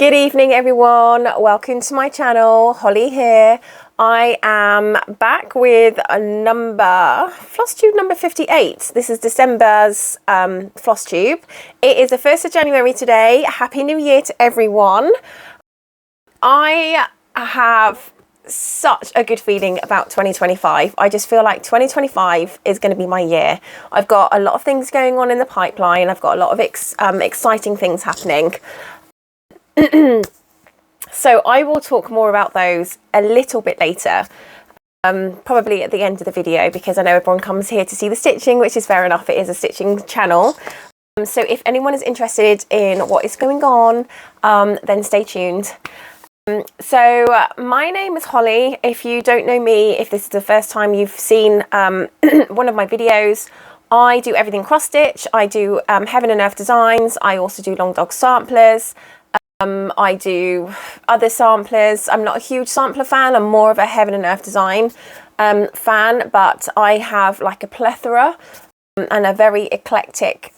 Good evening everyone, welcome to my channel. Holly here. I am back with a Flosstube number 58. This is December's Flosstube. It is the 1st of January today. Happy New Year to everyone. I have such a good feeling about 2025. I just feel like 2025 is going to be my year. I've got a lot of things going on in the pipeline. I've got a lot of exciting things happening. So I will talk more about those a little bit later, probably at the end of the video, because I know everyone comes here to see the stitching, which is fair enough. It is a stitching channel. So if anyone is interested in what is going on, then stay tuned. So my name is Holly. If you don't know me, if this is the first time you've seen one of my videos, I do everything cross stitch. I do heaven and earth designs. I also do long dog samplers. I do other samplers. I'm not a huge sampler fan. I'm more of a heaven and earth design fan, but I have like a plethora and a very eclectic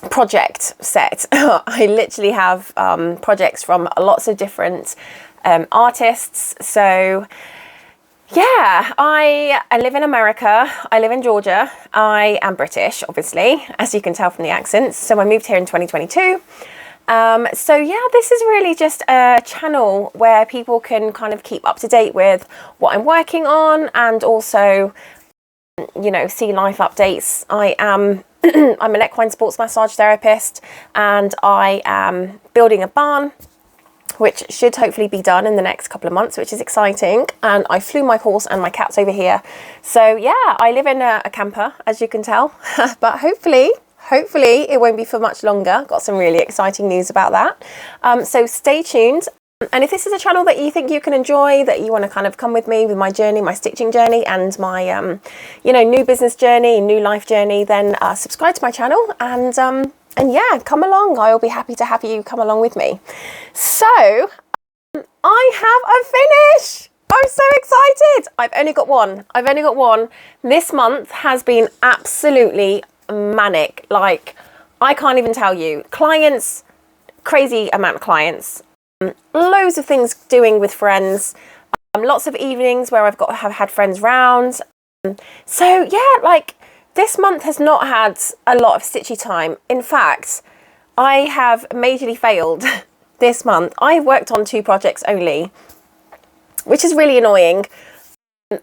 project set. I literally have projects from lots of different artists. So yeah, I live in America. I live in Georgia. I am British, obviously, as you can tell from the accents. So I moved here in 2022. So yeah, this is really just a channel where people can kind of keep up to date with what I'm working on and also, you know, see life updates. I am I'm an equine sports massage therapist, and I am building a barn, which should hopefully be done in the next couple of months, which is exciting. And I flew my horse and my cat's over here. So yeah, I live in a camper, as you can tell, but hopefully it won't be for much longer. Got some really exciting news about that. So stay tuned. And if this is a channel that you think you can enjoy, that you want to kind of come with me with my journey, my stitching journey, and my, you know, new business journey, new life journey, then subscribe to my channel and yeah, come along. I'll be happy to have you come along with me. So I have a finish. I'm so excited. I've only got one. This month has been absolutely manic. Like, I can't even tell you. Clients, crazy amount of clients, loads of things doing with friends, lots of evenings where have had friends round. So yeah, like this month has not had a lot of stitchy time. In fact, I have majorly failed this month. I worked on 2 projects only, which is really annoying.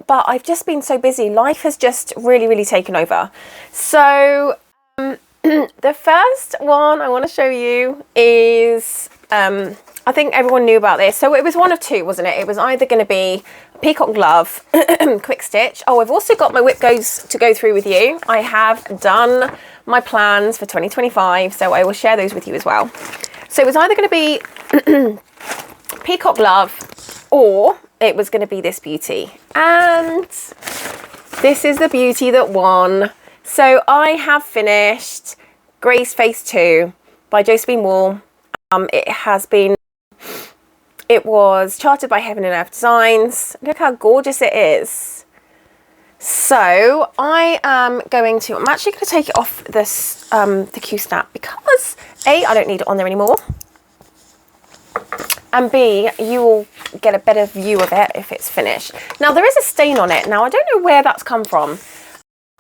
But I've just been so busy. Life has just really taken over. So the first one I want to show you is, I think everyone knew about this. So it was one of 2, wasn't it? It was either going to be a peacock glove, quick stitch. Oh, I've also got my whip goes to go through with you. I have done my plans for 2025, so I will share those with you as well. So it was either going to be peacock glove, or it was going to be this beauty. And this is the beauty that won. So I have finished Grey's Face 2 by Josephine Wall. It was charted by Heaven and Earth Designs. Look how gorgeous it is. So I'm actually going to take it off this the Q-snap, because A, I don't need it on there anymore, and B, you will get a better view of it if it's finished. Now there is a stain on it. Now I don't know where that's come from.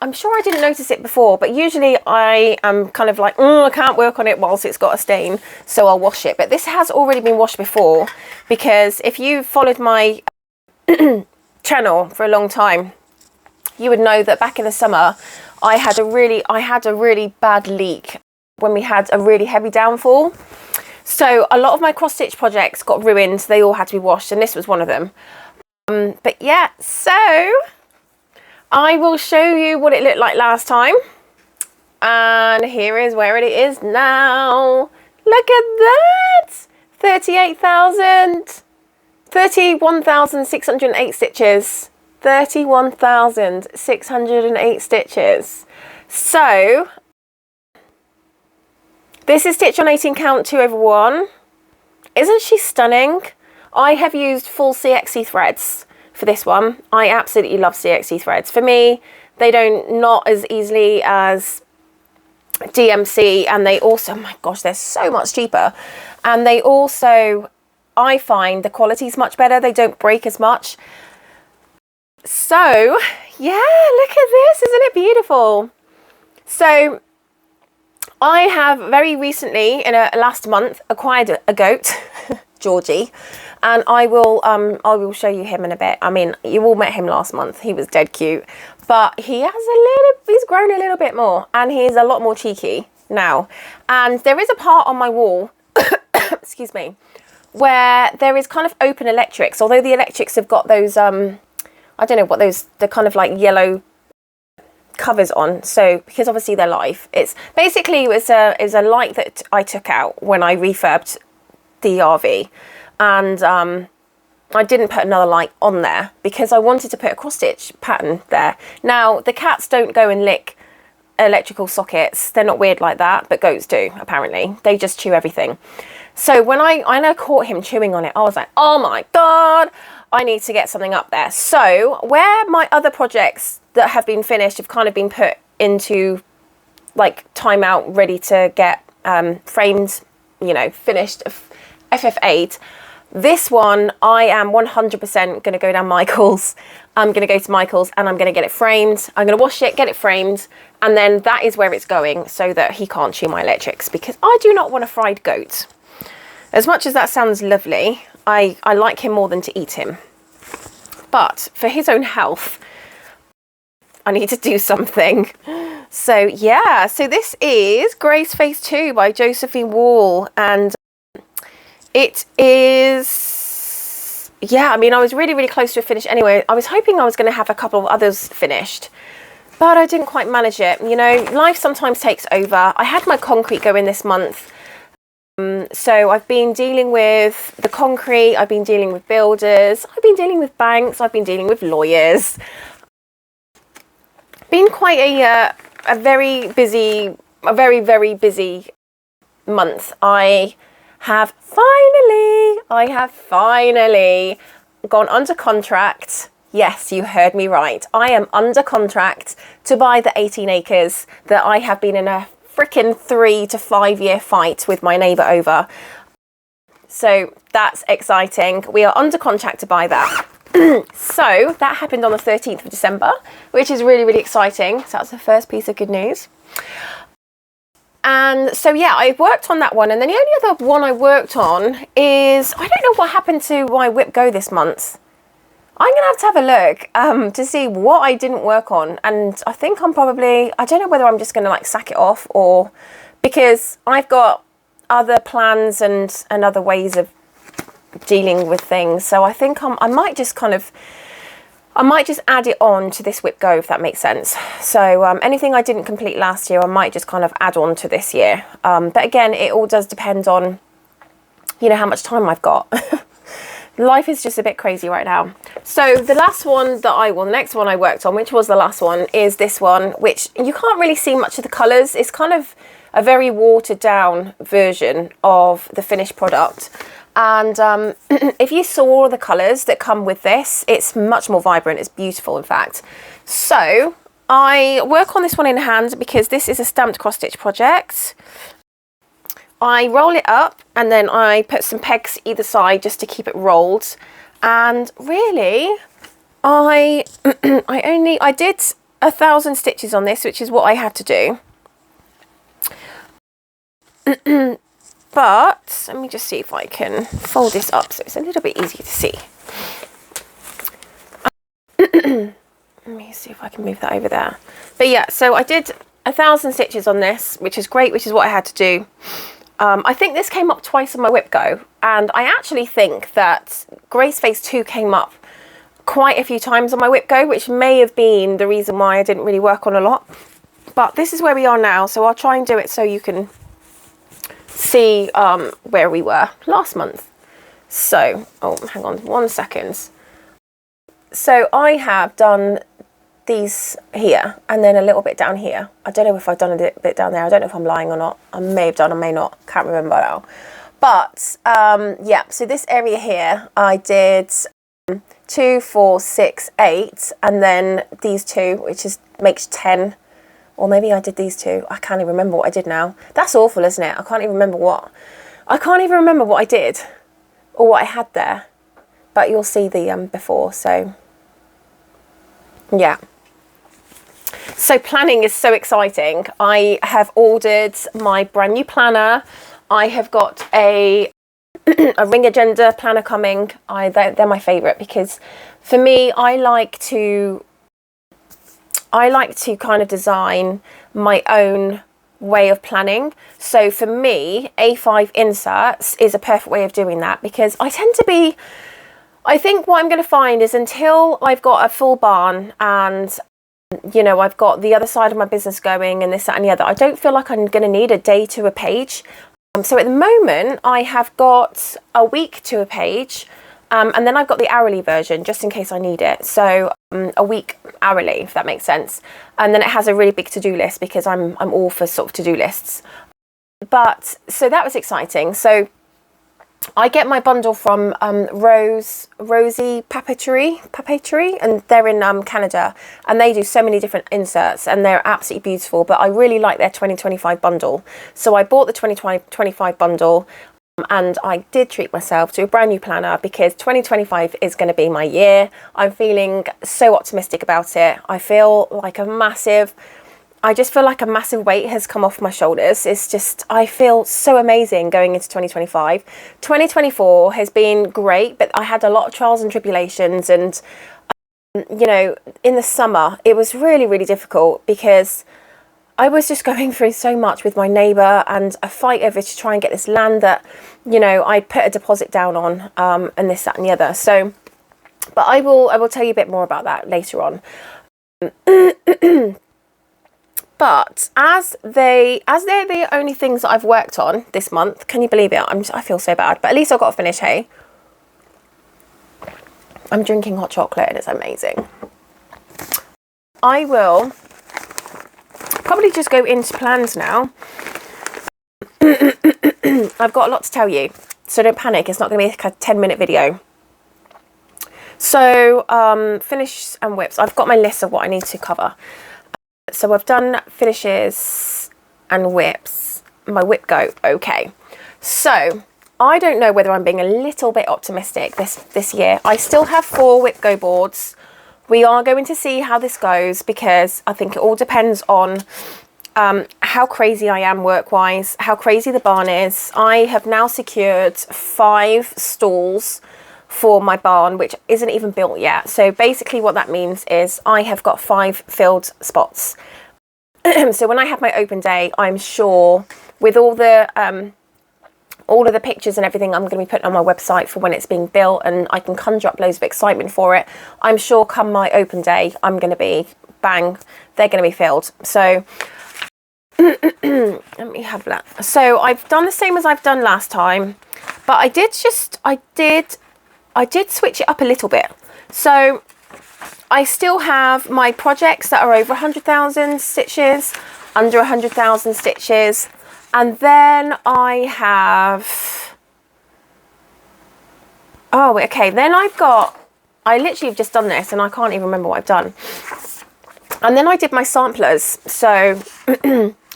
I'm sure I didn't notice it before, but usually I am kind of like, I can't work on it whilst it's got a stain, so I'll wash it. But this has already been washed before, because if you followed my channel for a long time, you would know that back in the summer I had a really bad leak when we had a really heavy downfall. So a lot of my cross stitch projects got ruined. They all had to be washed, and this was one of them. But yeah, so I will show you what it looked like last time. And here is where it is now. Look at that. 31,608 stitches. 31,608 stitches. So this is stitch on 18 count 2/1. Isn't she stunning? I have used full CXC threads for this one. I absolutely love CXC threads. For me, they don't knot as easily as DMC, and they also, oh my gosh, they're so much cheaper. And they also, I find the quality's much better. They don't break as much. So yeah, look at this, isn't it beautiful? So I have very recently, in last month, acquired a goat, Georgie, and I will show you him in a bit. I mean, you all met him last month. He was dead cute, but he's grown a little bit more, and he's a lot more cheeky now. And there is a part on my wall, excuse me, where there is kind of open electrics, although the electrics have got those, I don't know what the kind of like yellow covers on. So because obviously they're live, it's basically, it was a light that I took out when I refurbed the RV, and I didn't put another light on there because I wanted to put a cross stitch pattern there. Now the cats don't go and lick electrical sockets, they're not weird like that, but goats do apparently. They just chew everything. So when I caught him chewing on it, I was like, oh my god, I need to get something up there. So where my other projects that have been finished have kind of been put into like timeout, ready to get framed, you know, finished, FF8. This one, I am 100% going to go down Michael's. I'm going to go to Michael's and I'm going to get it framed. I'm going to wash it, get it framed, and then that is where it's going, so that he can't chew my electrics, because I do not want a fried goat. As much as that sounds lovely, I like him more than to eat him. But for his own health, I need to do something. So yeah, so this is Grace Phase 2 by Josephine Wall, and it is, yeah, I mean, I was really, really close to a finish anyway. I was hoping I was going to have a couple of others finished, but I didn't quite manage it. You know, life sometimes takes over. I had my concrete go in this month. So I've been dealing with the concrete, I've been dealing with builders, I've been dealing with banks, I've been dealing with lawyers. Been quite a very busy, very, very busy month. I have finally gone under contract. Yes, you heard me right. I am under contract to buy the 18 acres that I have been in a freaking 3 to 5 year fight with my neighbour over. So that's exciting. We are under contract to buy that. So that happened on the 13th of December, which is really, really exciting. So that's the first piece of good news. And so, yeah, I worked on that one. And then the only other one I worked on is, I don't know what happened to my whip go this month. I'm going to have a look to see what I didn't work on. And I think I'm probably, I don't know whether I'm just going to like sack it off, or because I've got other plans and other ways of dealing with things. So I think I might just add it on to this whip go, if that makes sense. So anything I didn't complete last year, I might just kind of add on to this year. But again, it all does depend on, you know, how much time I've got. Life is just a bit crazy right now. So the next one I worked on, which was the last one, is this one, which you can't really see much of the colours. It's kind of a very watered down version of the finished product. And if you saw the colours that come with this, it's much more vibrant. It's beautiful, in fact. So I work on this one in hand because this is a stamped cross stitch project. I roll it up and then I put some pegs either side just to keep it rolled. And really, I did 1,000 stitches on this, which is what I had to do. But let me just see if I can fold this up so it's a little bit easier to see. Let me see if I can move that over there. But yeah, so I did 1,000 stitches on this, which is great, which is what I had to do. I think this came up twice on my whip go, and I actually think that Grace Phase 2 came up quite a few times on my whip go, which may have been the reason why I didn't really work on a lot. But this is where we are now, so I'll try and do it so you can see where we were last month. So, oh, hang on 1 second. So I have done these here and then a little bit down here. I don't know if I've done a bit down there. I don't know if I'm lying or not. I may have done, I may not. Can't remember now. But yeah, so this area here, I did 2, 4, 6, 8, and then these two, which makes 10. Or maybe I did these two. I can't even remember what I did now. That's awful, isn't it? I can't even remember what I can't even remember what I did or what I had there, but you'll see the before. So yeah. So planning is so exciting. I have ordered my brand new planner. I have got a ring agenda planner coming. They're my favorite, because for me, I like to kind of design my own way of planning. So for me, A5 inserts is a perfect way of doing that, because I think what I'm going to find is, until I've got a full barn and, you know, I've got the other side of my business going and this, that and the other, I don't feel like I'm going to need a day to a page. So at the moment I have got a week to a page, and then I've got the hourly version just in case I need it. So a week hourly, if that makes sense. And then it has a really big to-do list, because I'm all for sort of to-do lists. But so that was exciting. So I get my bundle from Rosie Papeterie, and they're in Canada, and they do so many different inserts, and they're absolutely beautiful. But I really like their 2025 bundle. So I bought the 2025 bundle, and I did treat myself to a brand new planner, because 2025 is going to be my year. I'm feeling so optimistic about it. I just feel like a massive weight has come off my shoulders. It's just, I feel so amazing going into 2025. 2024 has been great, but I had a lot of trials and tribulations. And, you know, in the summer, it was really, really difficult, because I was just going through so much with my neighbour, and a fight over to try and get this land that, you know, I put a deposit down on, and this, that and the other. So, but I will tell you a bit more about that later on. But as they're the only things that I've worked on this month, can you believe it? I feel so bad, but at least I've got to finish, hey? I'm drinking hot chocolate and it's amazing. I will probably just go into plans now. I've got a lot to tell you, so don't panic. It's not going to be a 10-minute video. So finish and whips. I've got my list of what I need to cover. So I've done finishes and whips. My whip go okay. So I don't know whether I'm being a little bit optimistic this year. I still have 4 whip go boards. We are going to see how this goes, because I think it all depends on how crazy I am work-wise, how crazy the barn is. I have now secured 5 stalls for my barn, which isn't even built yet. So basically what that means is I have got 5 filled spots. So when I have my open day, I'm sure, with all of the pictures and everything I'm going to be putting on my website for when it's being built, and I can conjure up loads of excitement for it, I'm sure come my open day, I'm going to be, bang, they're going to be filled. So let me have that. So I've done the same as I've done last time, but I did switch it up a little bit. So I still have my projects that are over 100,000 stitches, under 100,000 stitches. And then I have, oh, okay. Then I literally have just done this and I can't even remember what I've done. And then I did my samplers. So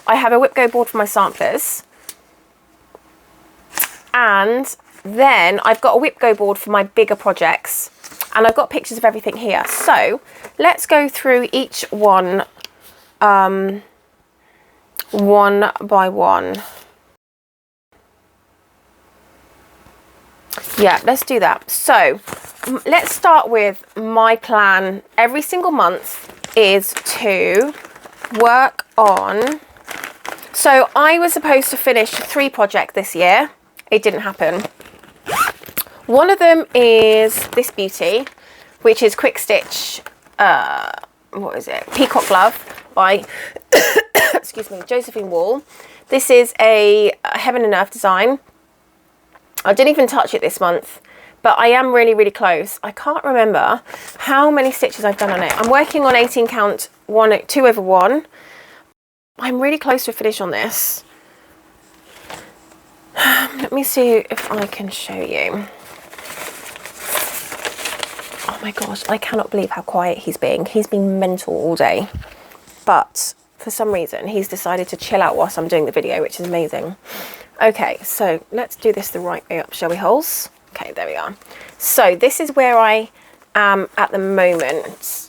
I have a whip go board for my samplers. And then I've got a whip go board for my bigger projects, and I've got pictures of everything here. So let's go through each one one by one. Yeah, let's do that. So let's start with my plan every single month is to work on. So I was supposed to finish 3 projects this year. It didn't happen. One of them is this beauty, which is Quick Stitch, what is it? Peacock Glove by, excuse me, Josephine Wall. This is a Heaven and Earth design. I didn't even touch it this month, but I am really, really close. I can't remember how many stitches I've done on it. I'm working on 18 count 2 over 1. I'm really close to a finish on this. Let me see if I can show you. Oh my gosh, I cannot believe how quiet he's being. He's been mental all day. But for some reason, he's decided to chill out whilst I'm doing the video, which is amazing. Okay, so let's do this the right way up, shall we, Holes? Okay, there we are. So this is where I am at the moment.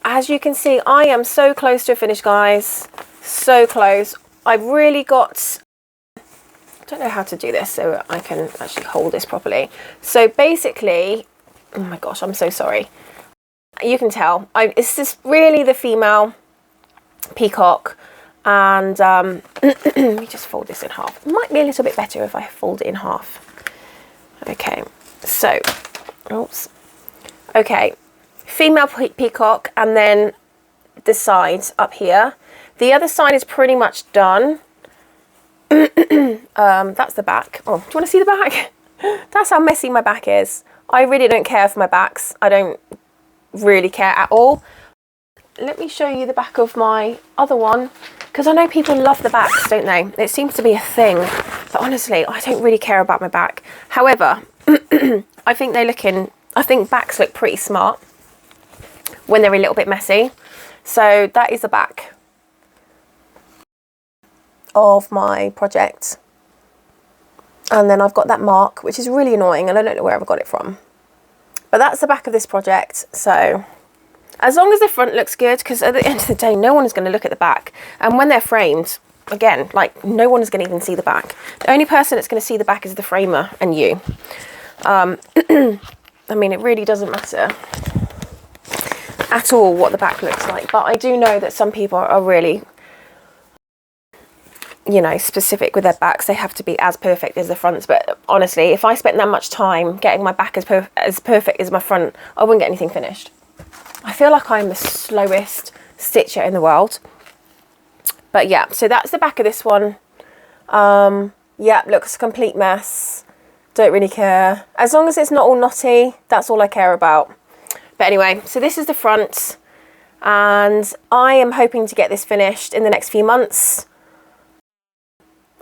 As you can see, I am so close to a finish, guys. So close. I've really got... I don't know how to do this so I can actually hold this properly. So basically... Oh my gosh, I'm so sorry. You can tell. It's just really the female peacock. And let me just fold this in half. It might be a little bit better if I fold it in half. Okay, so... Oops. Okay. Female peacock, and then the sides up here. The other side is pretty much done. That's the back. Oh, do you want to see the back? That's how messy my back is. I really don't care for my backs. I don't really care at all. Let me show you the back of my other one, because I know people love the backs, don't they? It seems to be a thing, but honestly, I don't really care about my back. However, I think backs look pretty smart when they're a little bit messy. So that is the back of my project. And then I've got that mark, which is really annoying, and I don't know where I've got it from. But that's the back of this project. So as long as the front looks good, because at the end of the day, no one is going to look at the back. And when they're framed, again, like, no one is going to even see the back. The only person that's going to see the back is the framer and you. I mean, it really doesn't matter at all what the back looks like, but I do know that some people are really, you know, specific with their backs. They have to be as perfect as the fronts. But honestly, if I spent that much time getting my back as perfect as my front, I wouldn't get anything finished. I feel like I'm the slowest stitcher in the world. But yeah, so that's the back of this one. Yeah, looks a complete mess. Don't really care. As long as it's not all knotty, that's all I care about. But anyway, so this is the front, and I am hoping to get this finished in the next few months.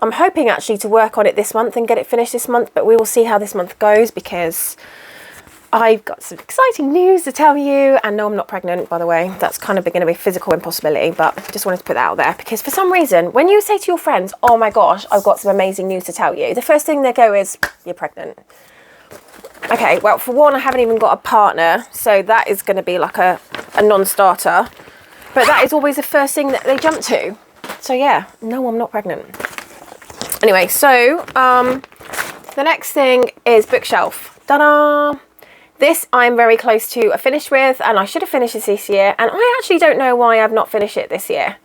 I'm hoping actually to work on it this month and get it finished this month, but we will see how this month goes, because I've got some exciting news to tell you. And no, I'm not pregnant, by the way. That's kind of going to be a physical impossibility, but just wanted to put that out there, because for some reason, when you say to your friends, oh my gosh, I've got some amazing news to tell you, the first thing they go is, you're pregnant. Okay, well, for one, I haven't even got a partner, so that is going to be like a non-starter. But that is always the first thing that they jump to. So yeah, no, I'm not pregnant. Anyway, so the next thing is bookshelf. Ta-da! This I'm very close to a finish with, and I should have finished this year. And I actually don't know why I've not finished it this year,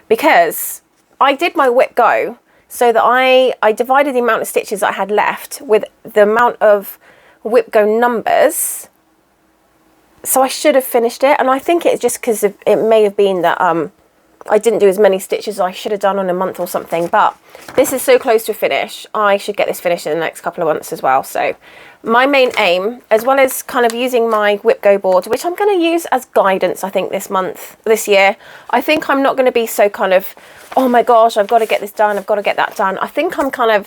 because I did my whip go so that I divided the amount of stitches I had left with the amount of whip go numbers. So I should have finished it, and I think it's just because it may have been that I didn't do as many stitches as I should have done on a month or something. But this is so close to a finish, I should get this finished in the next couple of months as well. So my main aim, as well as kind of using my whip go board, which I'm going to use as guidance, I think this year, I think I'm not going to be so kind of, oh my gosh, I've got to get this done, I've got to get that done. I think I'm going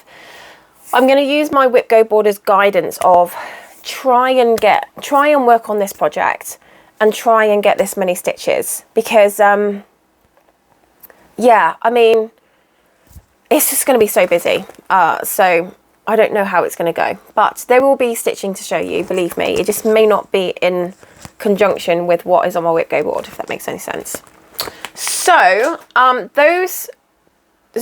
to use my whip go board as guidance of try and work on this project and try and get this many stitches, because yeah, I mean, it's just going to be so busy. So I don't know how it's going to go, but there will be stitching to show you, believe me. It just may not be in conjunction with what is on my whip go board, if that makes any sense. So is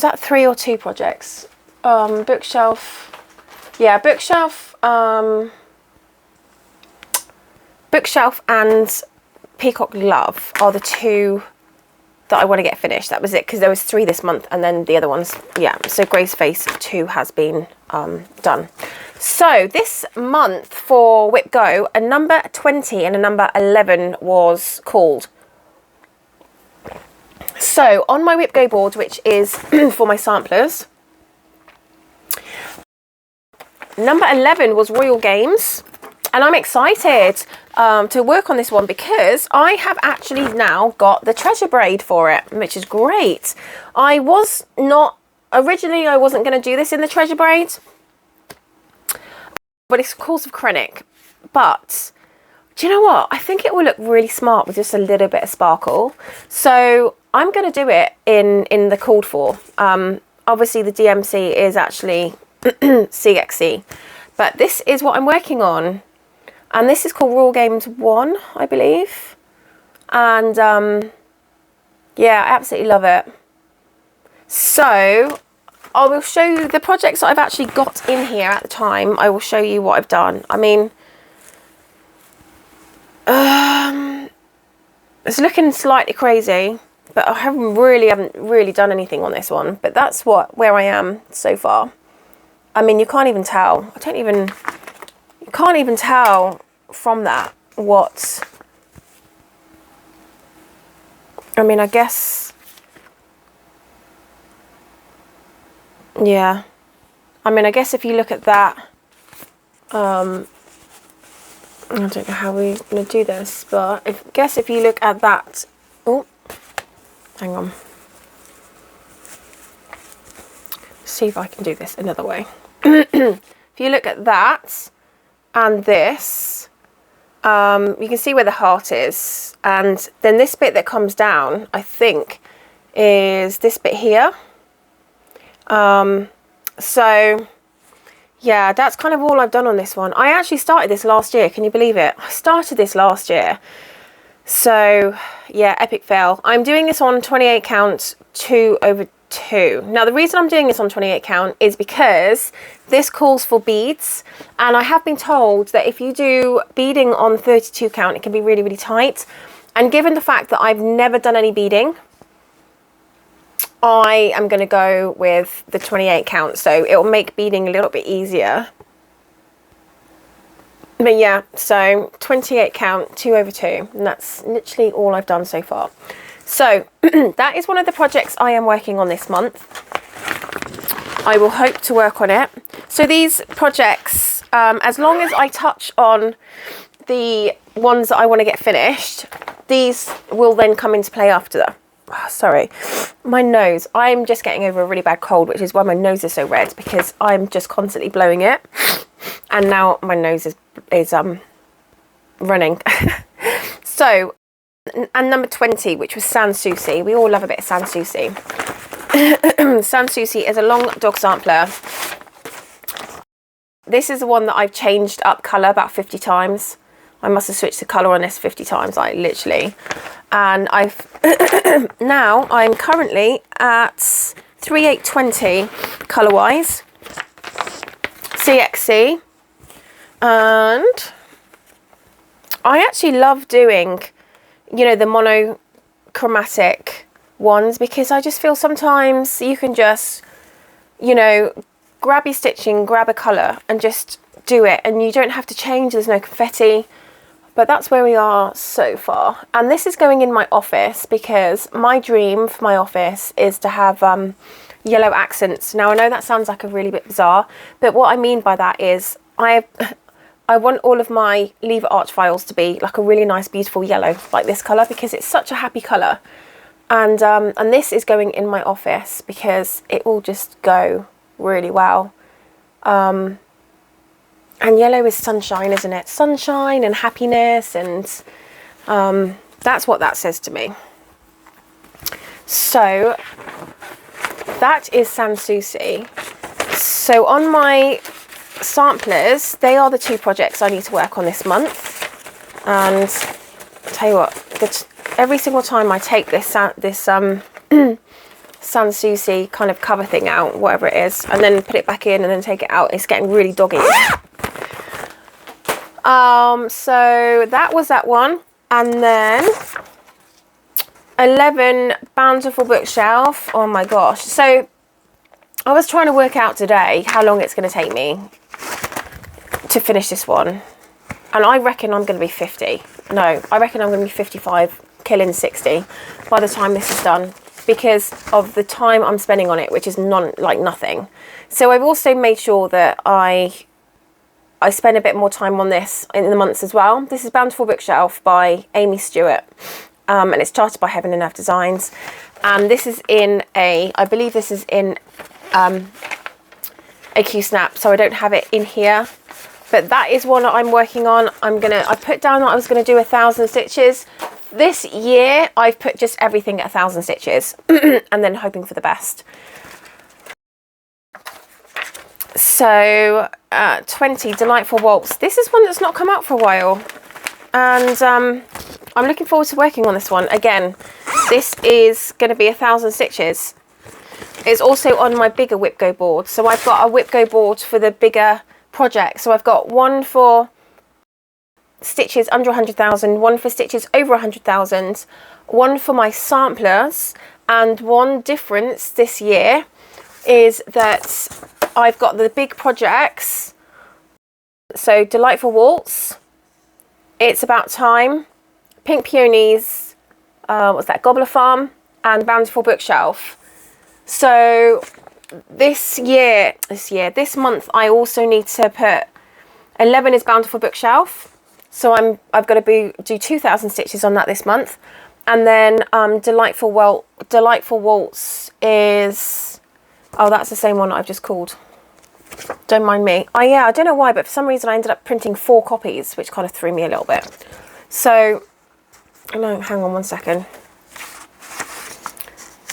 that 3 or 2 projects? Bookshelf, yeah, bookshelf and Peacock Love are the 2 that I want to get finished. That was it, because there was 3 this month, and then the other ones, yeah. So Gray's Face 2 has been done. So this month for Whip Go, a number 20 and a number 11 was called. So on my Whip Go board, which is for my samplers, number 11 was Royal Games. And I'm excited to work on this one, because I have actually now got the treasure braid for it, which is great. Originally I wasn't going to do this in the treasure braid, but it's Calls of Krennic. But do you know what? I think it will look really smart with just a little bit of sparkle. So I'm going to do it in the called for. obviously the DMC is actually CXC, but this is what I'm working on, and this is called Raw Games 1, I believe. And yeah, I absolutely love it. So I will show you the projects that I've actually got in here at the time. I will show you what I've done. I mean, it's looking slightly crazy, but I haven't really done anything on this one. But that's where I am so far. I mean, you can't even tell. You can't even tell from that what. I mean, I guess. Yeah. I mean, I guess if you look at that, I don't know how we're going to do this, but I guess if you look at that, oh, hang on. See if I can do this another way. If you look at that and this, you can see where the heart is, and then this bit that comes down, I think, is this bit here. So yeah, that's kind of all I've done on this one. I actually started this last year. Can you believe it? I started this last year. So yeah, epic fail. I'm doing this on 28 count 2/2. Now the reason I'm doing this on 28 count is because this calls for beads, and I have been told that if you do beading on 32 count, it can be really, really tight. And given the fact that I've never done any beading, I am going to go with the 28 count, so it will make beading a little bit easier. But yeah, so 28 count 2/2, and that's literally all I've done so far. So that is one of the projects I am working on this month. I will hope to work on it. So these projects, as long as I touch on the ones that I want to get finished, these will then come into play after that. Oh, sorry, my nose. I'm just getting over a really bad cold, which is why my nose is so red, because I'm just constantly blowing it. And now my nose is running. So, and number 20, which was Sanssouci. We all love a bit of Sanssouci. Sanssouci is a long dog sampler. This is the one that I've changed up colour about 50 times. I must have switched the colour on this 50 times, like literally. And I've now I'm currently at 3820 colour-wise, CXC, and I actually love doing, you know, the monochromatic ones, because I just feel sometimes you can just, you know, grab your stitching, grab a colour and just do it, and you don't have to change. There's no confetti. But that's where we are so far. And this is going in my office, because my dream for my office is to have yellow accents. Now, I know that sounds like a really bit bizarre, but what I mean by that is I want all of my lever arch files to be like a really nice, beautiful yellow, like this colour, because it's such a happy colour. And this is going in my office because it will just go really well. And yellow is sunshine, isn't it? Sunshine and happiness, and that's what that says to me. So that is Sanssouci. So on my samplers, they are the two projects I need to work on this month. And I'll tell you what, every single time I take this Sanssouci kind of cover thing out, whatever it is, and then put it back in and then take it out, it's getting really doggy. So that was that one. And then 11 Bountiful Bookshelf. Oh my gosh. So I was trying to work out today how long it's going to take me to finish this one. And I reckon I'm going to be 50. No, I reckon I'm going to be 55, killing 60 by the time this is done, because of the time I'm spending on it, which is nothing. So I've also made sure that I spend a bit more time on this in the months as well. This is Bountiful Bookshelf by Amy Stewart, and it's charted by Heaven and Earth Designs. And this is in I believe this is in a Q-snap, so I don't have it in here. But that is one that I'm working on. I put down that I was gonna do 1,000 stitches. This year, I've put just everything at 1,000 stitches, and then hoping for the best. So 20 Delightful Waltz. This is one that's not come out for a while, and I'm looking forward to working on this one. Again, this is going to be 1,000 stitches. It's also on my bigger Whip Go board. So I've got a Whip Go board for the bigger project. So I've got one for stitches under 100,000, one for stitches over 100,000, one for my samplers, and one difference this year is that I've got the big projects. So Delightful Waltz, It's About Time, Pink Peonies, what's that, Gobbler Farm, and Bountiful Bookshelf. So this month I also need to put 11 is Bountiful Bookshelf. So I've got to do 2,000 stitches on that this month. And then Delightful Waltz is, oh, that's the same one that I've just called. Don't mind me. Oh yeah, I don't know why, but for some reason I ended up printing 4 copies, which kind of threw me a little bit. So, no, hang on one second.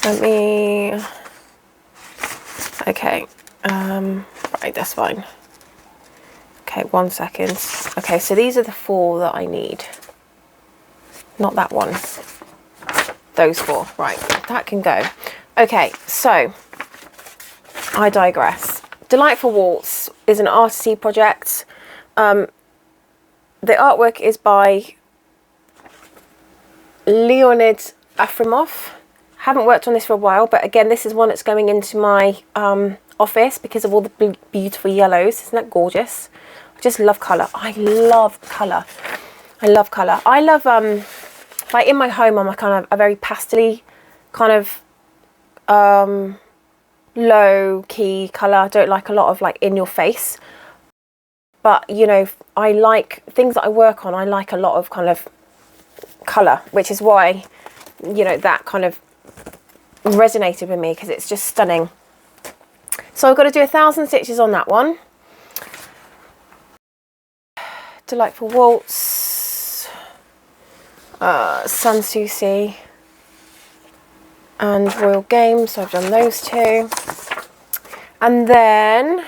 Let me, okay, right, that's fine. Okay, 1 second. Okay, so these are the 4 that I need. Not that one. Those 4, right, that can go. Okay, so, I digress. Delightful Waltz is an artsy project. The artwork is by Leonid Afrimov. Haven't worked on this for a while, but again, this is one that's going into my office because of all the beautiful yellows. Isn't that gorgeous? I just love colour. I love colour. I love colour. I love, like in my home, I'm a kind of a very pastel-y kind of low key colour. I don't like a lot of like in your face, but you know, I like things that I work on. I like a lot of kind of colour, which is why, you know, that kind of resonated with me because it's just stunning. So I've got to do 1,000 stitches on that one. Delightful Waltz, Sun Susie, and Royal Games, so I've done those 2. And then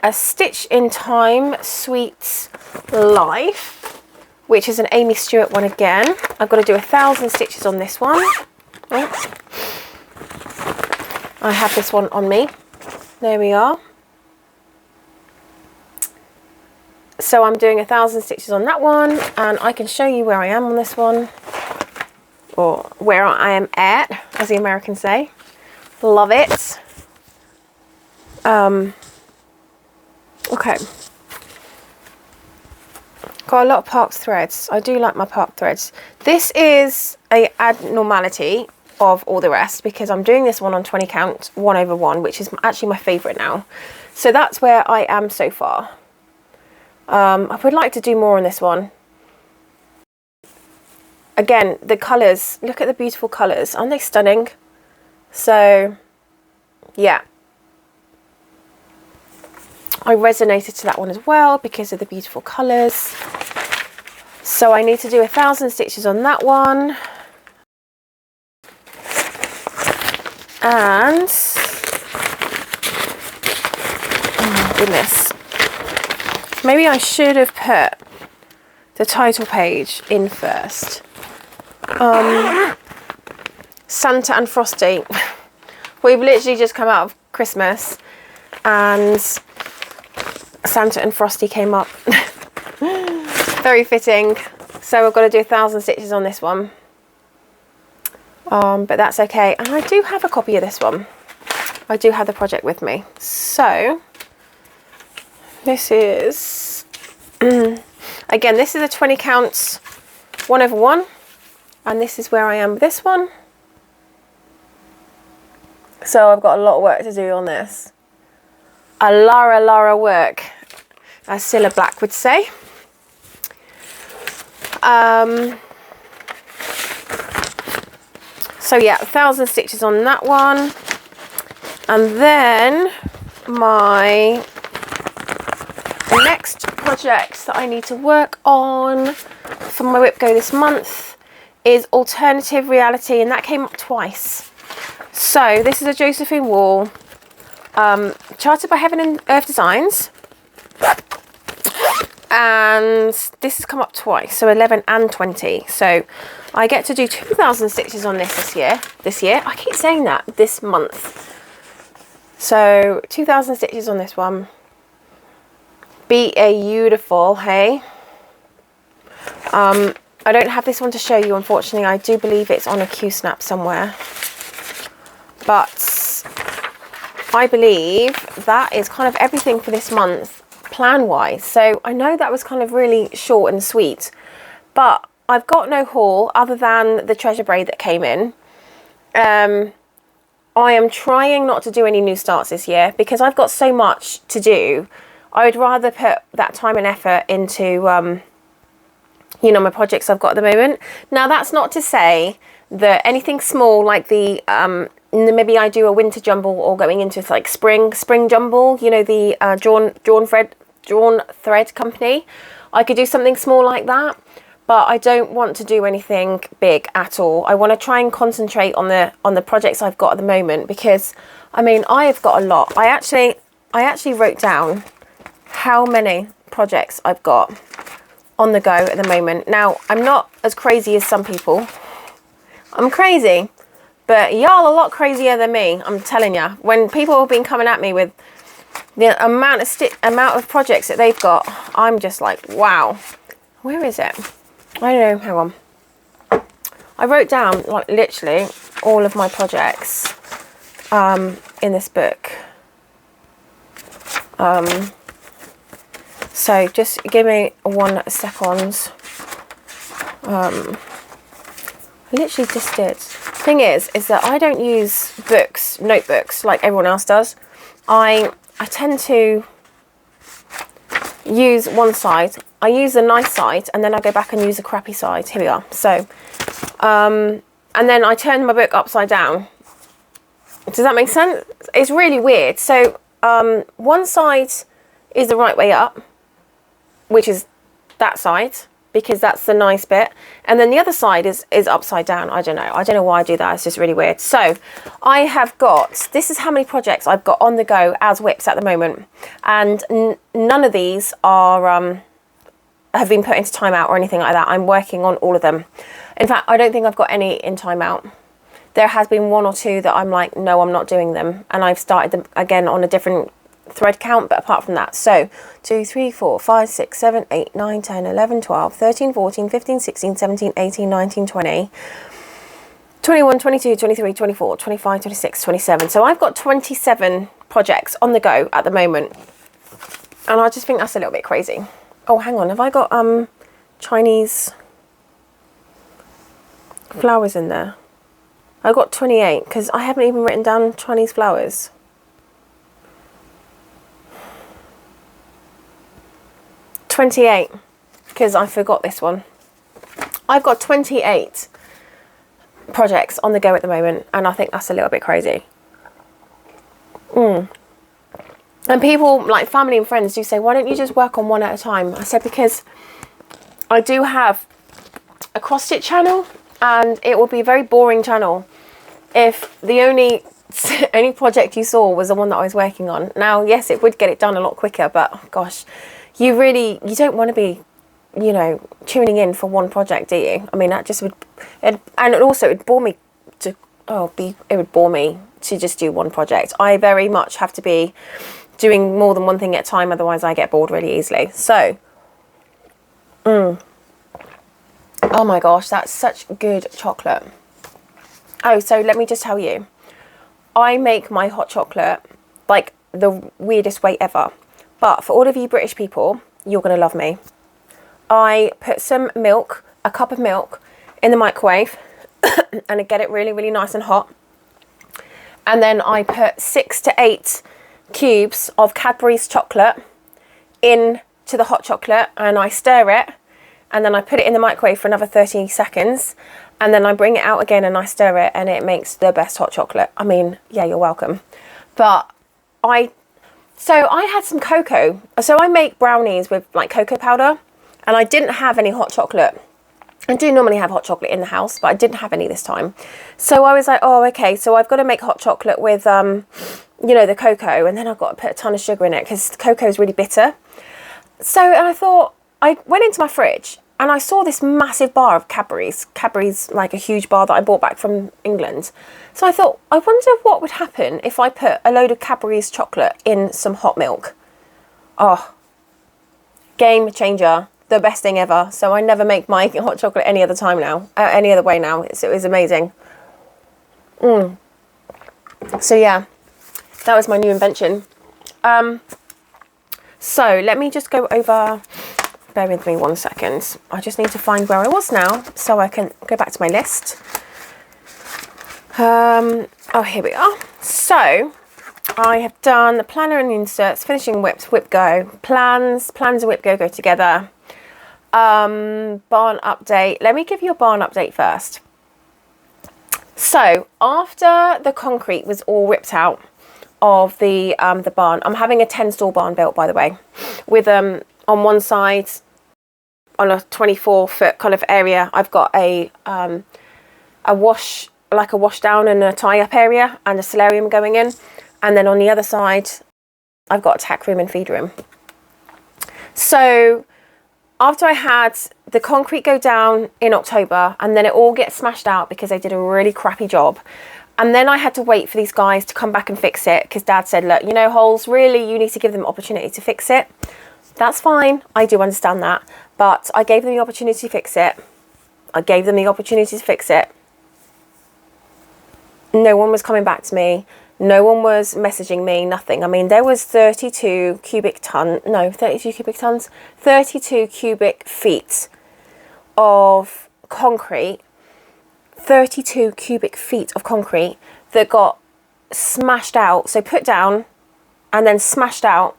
a Stitch in Time Sweet Life, which is an Amy Stewart one again. I've got to do 1,000 stitches on this one. Oh. I have this one on me. There we are. So I'm doing 1,000 stitches on that one, and I can show you where I am on this one. Or where I am at, as the Americans say. Love it. Okay. Got a lot of parked threads. I do like my parked threads. This is a abnormality of all the rest because I'm doing this one on 20 count 1/1, which is actually my favourite now. So that's where I am so far. I would like to do more on this one. Again, the colours, look at the beautiful colours. Aren't they stunning? So, yeah. I resonated to that one as well because of the beautiful colours. So I need to do 1,000 stitches on that one. And, oh goodness. Maybe I should have put the title page in first. Santa and Frosty. We've literally just come out of Christmas and Santa and Frosty came up. Very fitting. So I've got to do 1,000 stitches on this one. But that's okay. And I do have a copy of this one. I do have the project with me. So this is, again, this is a 20 count 1/1. And this is where I am with this one. So I've got a lot of work to do on this. A Lara work, as Cilla Black would say. So yeah, 1,000 stitches on that one. And then my next project that I need to work on for my Whip Go this month is Alternative Reality, and that came up twice. So this is a Josephine Wall Chartered by Heaven and Earth Designs. And this has come up twice, so 11 and 20. So I get to do 2,000 stitches on this year. I keep saying that, this month. So 2,000 stitches on this one. Be a beautiful, hey? I don't have this one to show you, unfortunately. I do believe it's on a Q-snap somewhere. But I believe that is kind of everything for this month, plan-wise. So I know that was kind of really short and sweet, but I've got no haul other than the treasure braid that came in. I am trying not to do any new starts this year because I've got so much to do. I would rather put that time and effort into, you know, my projects I've got at the moment. Now, that's not to say that anything small like the, maybe I do a winter jumble or going into like spring jumble, you know, the drawn thread company. I could do something small like that, but I don't want to do anything big at all. I want to try and concentrate on the projects I've got at the moment because, I mean, I have got a lot. I actually wrote down how many projects I've got on the go at the moment. Now, I'm not as crazy as some people. I'm crazy, but y'all are a lot crazier than me, I'm telling you. When people have been coming at me with the amount of projects that they've got, I'm just like, wow. Where is it? I don't know, hang on. I wrote down, like, literally all of my projects in this book. So just give me 1 second. I literally just did. Thing is that I don't use notebooks like everyone else does. I tend to use one side. I use the nice side and then I go back and use the crappy side. Here we are. So, and then I turn my book upside down. Does that make sense? It's really weird. So, one side is the right way up, which is that side, because that's the nice bit. And then the other side is upside down. I don't know why I do that. It's just really weird. So I have got, this is how many projects I've got on the go as whips at the moment. And none of these are, have been put into timeout or anything like that. I'm working on all of them. In fact, I don't think I've got any in timeout. There has been 1 or 2 that I'm like, no, I'm not doing them. And I've started them again on a different thread count, but apart from that, so 2, 3, 4, 5, 6, 7, 8, 9, 10, 11, 12, 13, 14, 15, 16, 17, 18, 19, 20, 21, 22, 23, 24, 25, 26, 27. So I've got 27 projects on the go at the moment. And I just think that's a little bit crazy. Oh, hang on. Have I got Chinese flowers in there? I've got 28 because I haven't even written down Chinese flowers. Because I forgot this one. I've got 28 projects on the go at the moment, and I think that's a little bit crazy. And people, like family and friends, do say, why don't you just work on one at a time? I said, because I do have a cross stitch channel, and it will be a very boring channel if the only project you saw was the one that I was working on. Now, yes, it would get it done a lot quicker, but oh, gosh, you don't want to be, you know, tuning in for one project, do you? I mean, that just would, and also it'd bore me to, it would bore me to just do one project. I very much have to be doing more than one thing at a time, otherwise I get bored really easily. So, oh my gosh, that's such good chocolate. Oh, so let me just tell you, I make my hot chocolate like the weirdest way ever. But for all of you British people, you're going to love me. I put some milk, a cup of milk, in the microwave and I get it really, really nice and hot. And then I put 6 to 8 cubes of Cadbury's chocolate into the hot chocolate and I stir it. And then I put it in the microwave for another 30 seconds. And then I bring it out again and I stir it and it makes the best hot chocolate. I mean, yeah, you're welcome. But So I had some cocoa. So I make brownies with like cocoa powder and I didn't have any hot chocolate. I do normally have hot chocolate in the house, but I didn't have any this time. So I was like, oh, okay. So I've got to make hot chocolate with you know, the cocoa, and then I've got to put a ton of sugar in it because the cocoa is really bitter. So, and I thought, I went into my fridge and I saw this massive bar of Cadbury's, like a huge bar that I bought back from England. So I thought, I wonder what would happen if I put a load of Cadbury's chocolate in some hot milk. Oh, game changer, the best thing ever. So I never make my hot chocolate any other time now, any other way now. It was amazing. So yeah, that was my new invention. So let me just go over, bear with me 1 second. I just need to find where I was now so I can go back to my list. Oh, here we are. So I have done the planner and inserts, finishing whips, whip go, plans and whip go together. Barn update. Let me give you a barn update first. So after the concrete was all ripped out of the barn, I'm having a 10-stall barn built, by the way, with on one side, on a 24-foot kind of area, I've got a wash down and a tie up area and a solarium going in, and then on the other side I've got a tack room and feed room. So after I had the concrete go down in October, and then it all gets smashed out because they did a really crappy job, and then I had to wait for these guys to come back and fix it because Dad said, look, you know, Holes, really, you need to give them opportunity to fix it. That's fine, I do understand that, but I gave them the opportunity to fix it. No one was coming back to me. No one was messaging me, nothing. I mean, there was 32 cubic feet of concrete, 32 cubic feet of concrete that got smashed out. So put down and then smashed out.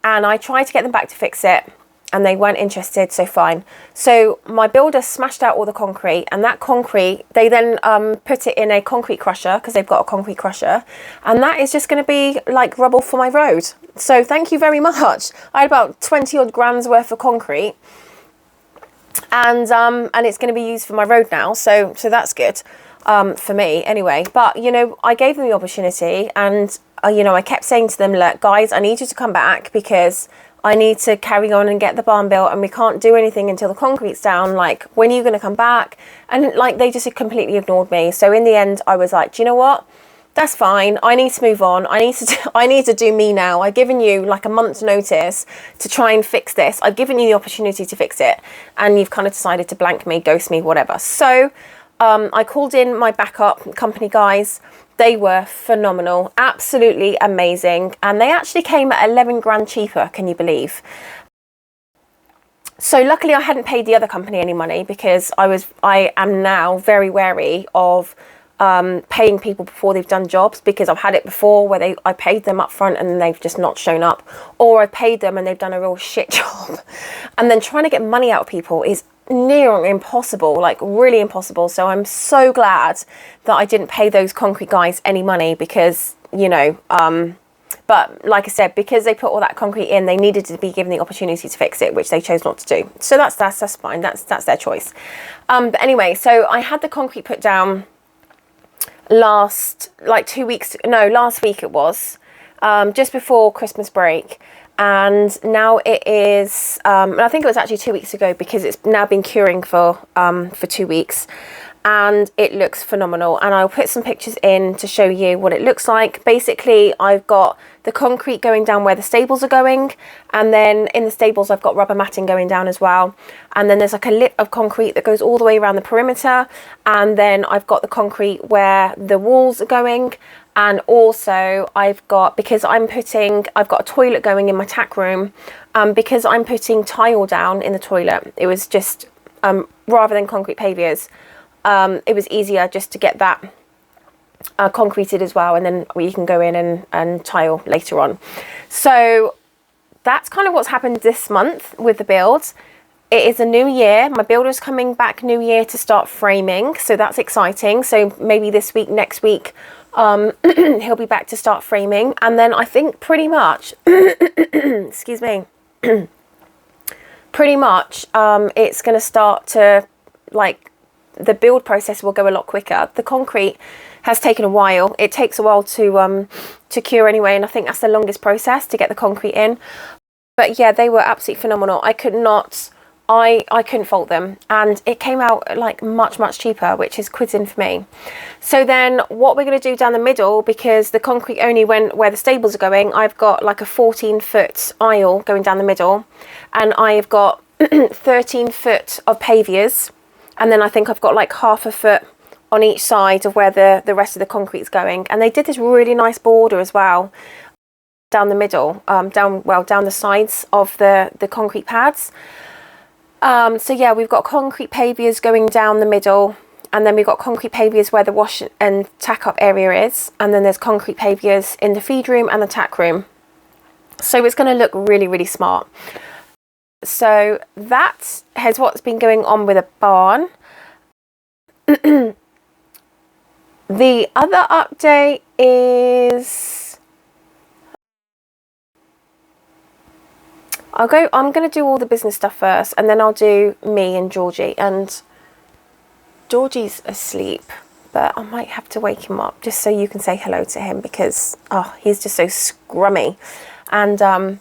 And I tried to get them back to fix it, and they weren't interested, so fine. So my builder smashed out all the concrete, and that concrete, they then put it in a concrete crusher, because they've got a concrete crusher, and that is just going to be like rubble for my road. So thank you very much. I had about 20 odd grand's worth of concrete, and it's going to be used for my road now, so that's good for me anyway. But, you know, I gave them the opportunity, and you know, I kept saying to them, look, guys, I need you to come back because I need to carry on and get the barn built, and we can't do anything until the concrete's down. Like, when are you going to come back? And like, they just completely ignored me. So in the end, I was like, do you know what? That's fine. I need to move on. I need to do me now. I've given you like a month's notice to try and fix this. I've given you the opportunity to fix it, and you've kind of decided to blank me, ghost me, whatever. So I called in my backup company guys. They were phenomenal, absolutely amazing. And they actually came at 11 grand cheaper, can you believe? So luckily I hadn't paid the other company any money, because I am now very wary of paying people before they've done jobs, because I've had it before where I paid them up front and they've just not shown up, or I paid them and they've done a real shit job. And then trying to get money out of people is near impossible, like really impossible. So I'm so glad that I didn't pay those concrete guys any money, because, you know, but like I said, because they put all that concrete in, they needed to be given the opportunity to fix it, which they chose not to do. So that's fine. That's their choice. But anyway, so I had the concrete put down last week it was, just before Christmas break. And now it is, I think it was actually 2 weeks ago, because it's now been curing for 2 weeks, and it looks phenomenal. And I'll put some pictures in to show you what it looks like. Basically, I've got the concrete going down where the stables are going, and then in the stables I've got rubber matting going down as well. And then there's like a lip of concrete that goes all the way around the perimeter, and then I've got the concrete where the walls are going. And also I've got, because I've got a toilet going in my tack room, because I'm putting tile down in the toilet. It was just, rather than concrete pavers, it was easier just to get that concreted as well, and then you can go in and tile later on. So that's kind of what's happened this month with the build. It is a new year. My builder's coming back new year to start framing, so that's exciting. So maybe this week, next week, he'll be back to start framing. And then I think pretty much, excuse me, pretty much it's going to start to like the build process will go a lot quicker. The concrete has taken a while. It takes a while to cure anyway, and I think that's the longest process to get the concrete in. But yeah, they were absolutely phenomenal. I couldn't fault them, and it came out like much cheaper, which is quids in for me. So then what we're going to do down the middle, because the concrete only went where the stables are going, I've got like a 14-foot aisle going down the middle, and I've got 13 foot of paviers, and then I think I've got like half a foot on each side of where the rest of the concrete's going. And they did this really nice border as well down the middle, down the sides of the concrete pads. So yeah, we've got concrete paviers going down the middle, and then we've got concrete paviers where the wash and tack up area is, and then there's concrete paviers in the feed room and the tack room. So it's going to look really smart. So that is what's been going on with a barn. The other update is I'm going to do all the business stuff first, and then I'll do me and Georgie. And Georgie's asleep, but I might have to wake him up just so you can say hello to him, because he's just so scrummy. And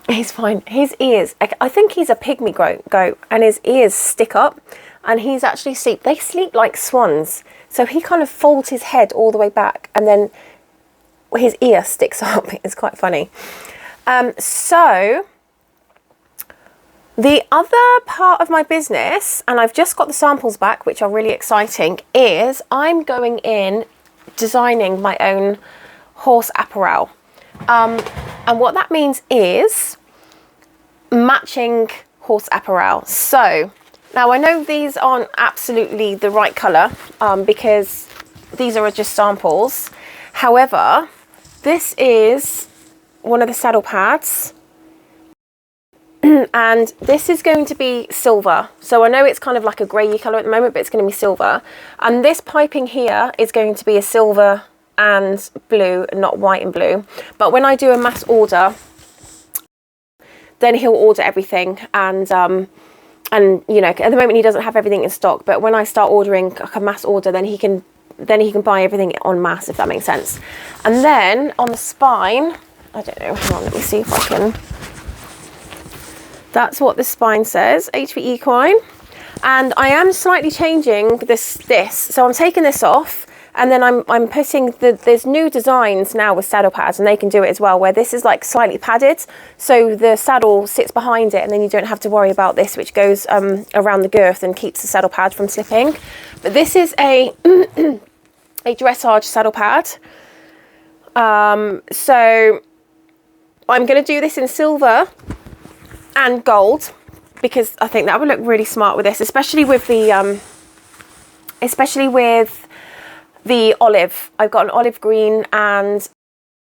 he's fine. His ears, I think he's a pygmy goat, and his ears stick up, and he's actually they sleep like swans. So he kind of folds his head all the way back, and then his ear sticks up. It's quite funny. So the other part of my business, and I've just got the samples back, which are really exciting, is I'm going in designing my own horse apparel. And what that means is matching horse apparel. So now I know these aren't absolutely the right colour, because these are just samples. However, this is one of the saddle pads, and this is going to be silver. So I know it's kind of like a grey colour at the moment, but it's going to be silver. And this piping here is going to be a silver and blue, not white and blue. But when I do a mass order, then he'll order everything, and you know, at the moment he doesn't have everything in stock, but when I start ordering like a mass order, then he can buy everything en masse, if that makes sense. And then on the spine, I don't know, hang on, let me see if I can. That's what the spine says, HV Equine. And I am slightly changing this. So I'm taking this off, and then I'm putting there's new designs now with saddle pads, and they can do it as well, where this is like slightly padded, so the saddle sits behind it, and then you don't have to worry about this, which goes around the girth and keeps the saddle pad from slipping. But this is a a dressage saddle pad. So I'm going to do this in silver and gold, because I think that would look really smart with this, especially with the olive. I've got an olive green and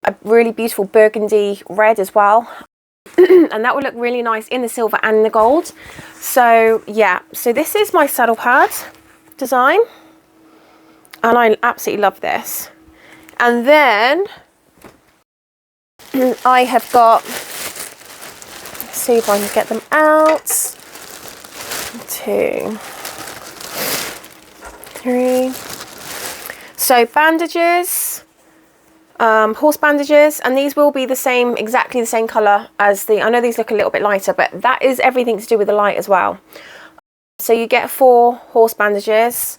a really beautiful burgundy red as well. And that would look really nice in the silver and the gold. So yeah, so this is my saddle pad design, and I absolutely love this. And then I have got, let's see if I can get them out. 2, 3. So bandages, horse bandages, and these will be exactly the same colour as I know these look a little bit lighter, but that is everything to do with the light as well. So you get 4 horse bandages,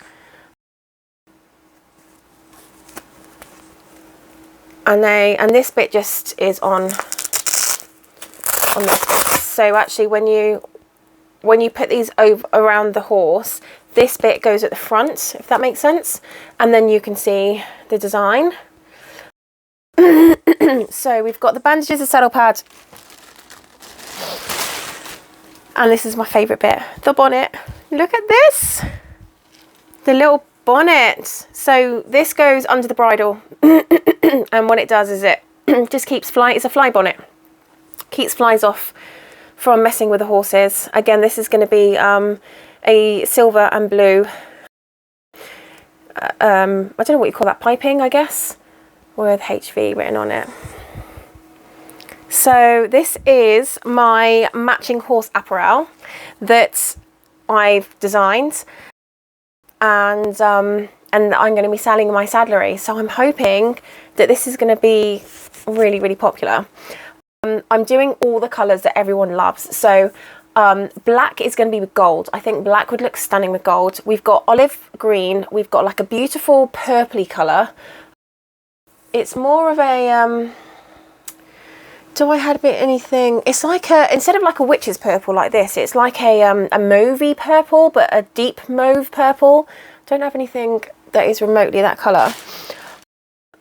and this bit just is on this bit. So actually when you put these around the horse, this bit goes at the front, if that makes sense, and then you can see the design. So we've got the bandages, the saddle pad, and this is my favourite bit, the bonnet. Look at this, the little bonnet. So this goes under the bridle, and what it does is it just keeps it's a fly bonnet, keeps flies off from messing with the horses. Again, this is going to be a silver and blue, I don't know what you call that, piping, I guess, with HV written on it. So this is my matching horse apparel that I've designed, and I'm going to be selling in my saddlery. So I'm hoping that this is going to be really, really popular. I'm doing all the colours that everyone loves. So black is going to be with gold. I think black would look stunning with gold. We've got olive green. We've got like a beautiful purpley colour. It's more of a... do I have a bit anything? It's like a, instead of like a witch's purple like this, it's like a mauvey purple, but a deep mauve purple. Don't have anything that is remotely that colour.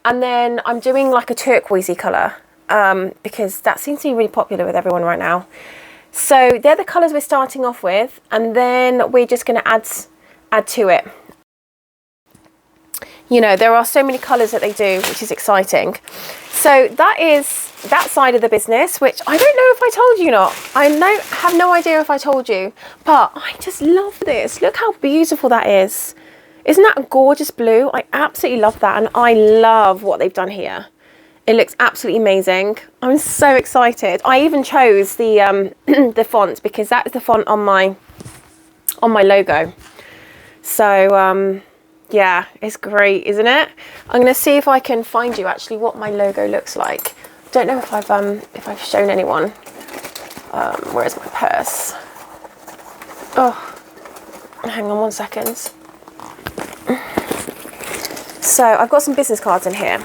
And then I'm doing like a turquoisey colour, because that seems to be really popular with everyone right now. So they're the colours we're starting off with, and then we're just going to add to it. You know, there are so many colours that they do, which is exciting. So that is that side of the business, which I don't know if I told you or not. I have no idea if I told you, but I just love this. Look how beautiful that is. Isn't that a gorgeous blue? I absolutely love that, and I love what they've done here. It looks absolutely amazing. I'm so excited. I even chose the the font, because that's the font on my logo. So yeah, it's great, isn't it? I'm going to see if I can find you actually what my logo looks like. Don't know if I've shown anyone. Where is my purse? Oh, hang on 1 second. So I've got some business cards in here,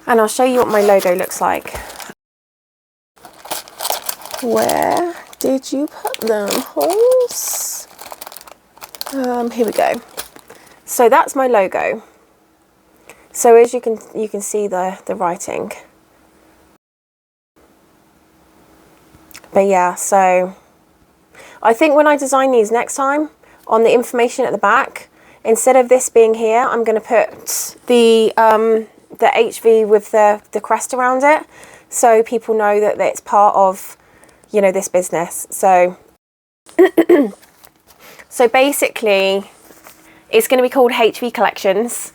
and I'll show you what my logo looks like. Where did you put them, horse? Here we go. So that's my logo. So as you can see the writing. But yeah, so I think when I design these next time, on the information at the back, instead of this being here, I'm going to put the HV with the crest around it, so people know that it's part of, you know, this business. So so basically it's going to be called HV Collections,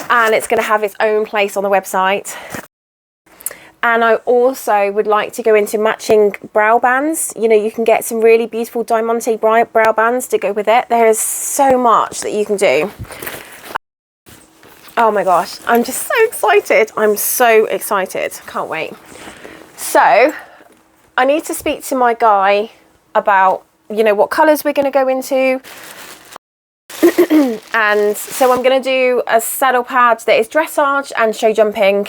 and it's going to have its own place on the website. And I also would like to go into matching brow bands. You know, you can get some really beautiful diamante brow bands to go with it. There is so much that you can do. Oh my gosh, I'm just so excited. I'm so excited. Can't wait. So I need to speak to my guy about, you know, what colours we're going to go into. And so I'm going to do a saddle pad that is dressage and show jumping.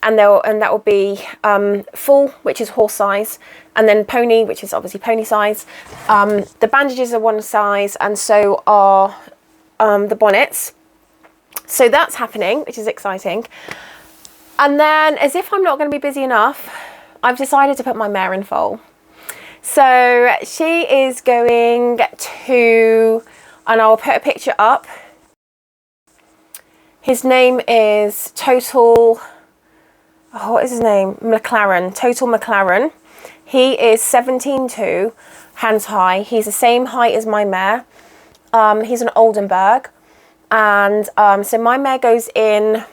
And that will be full, which is horse size, and then pony, which is obviously pony size. The bandages are one size, and so are the bonnets. So that's happening, which is exciting. And then, as if I'm not going to be busy enough, I've decided to put my mare in foal. So she is going to, and I'll put a picture up. His name is Total... oh, what is his name? McLaren, Total McLaren. He is 17.2, hands high. He's the same height as my mare. He's an Oldenburg. And so my mare goes in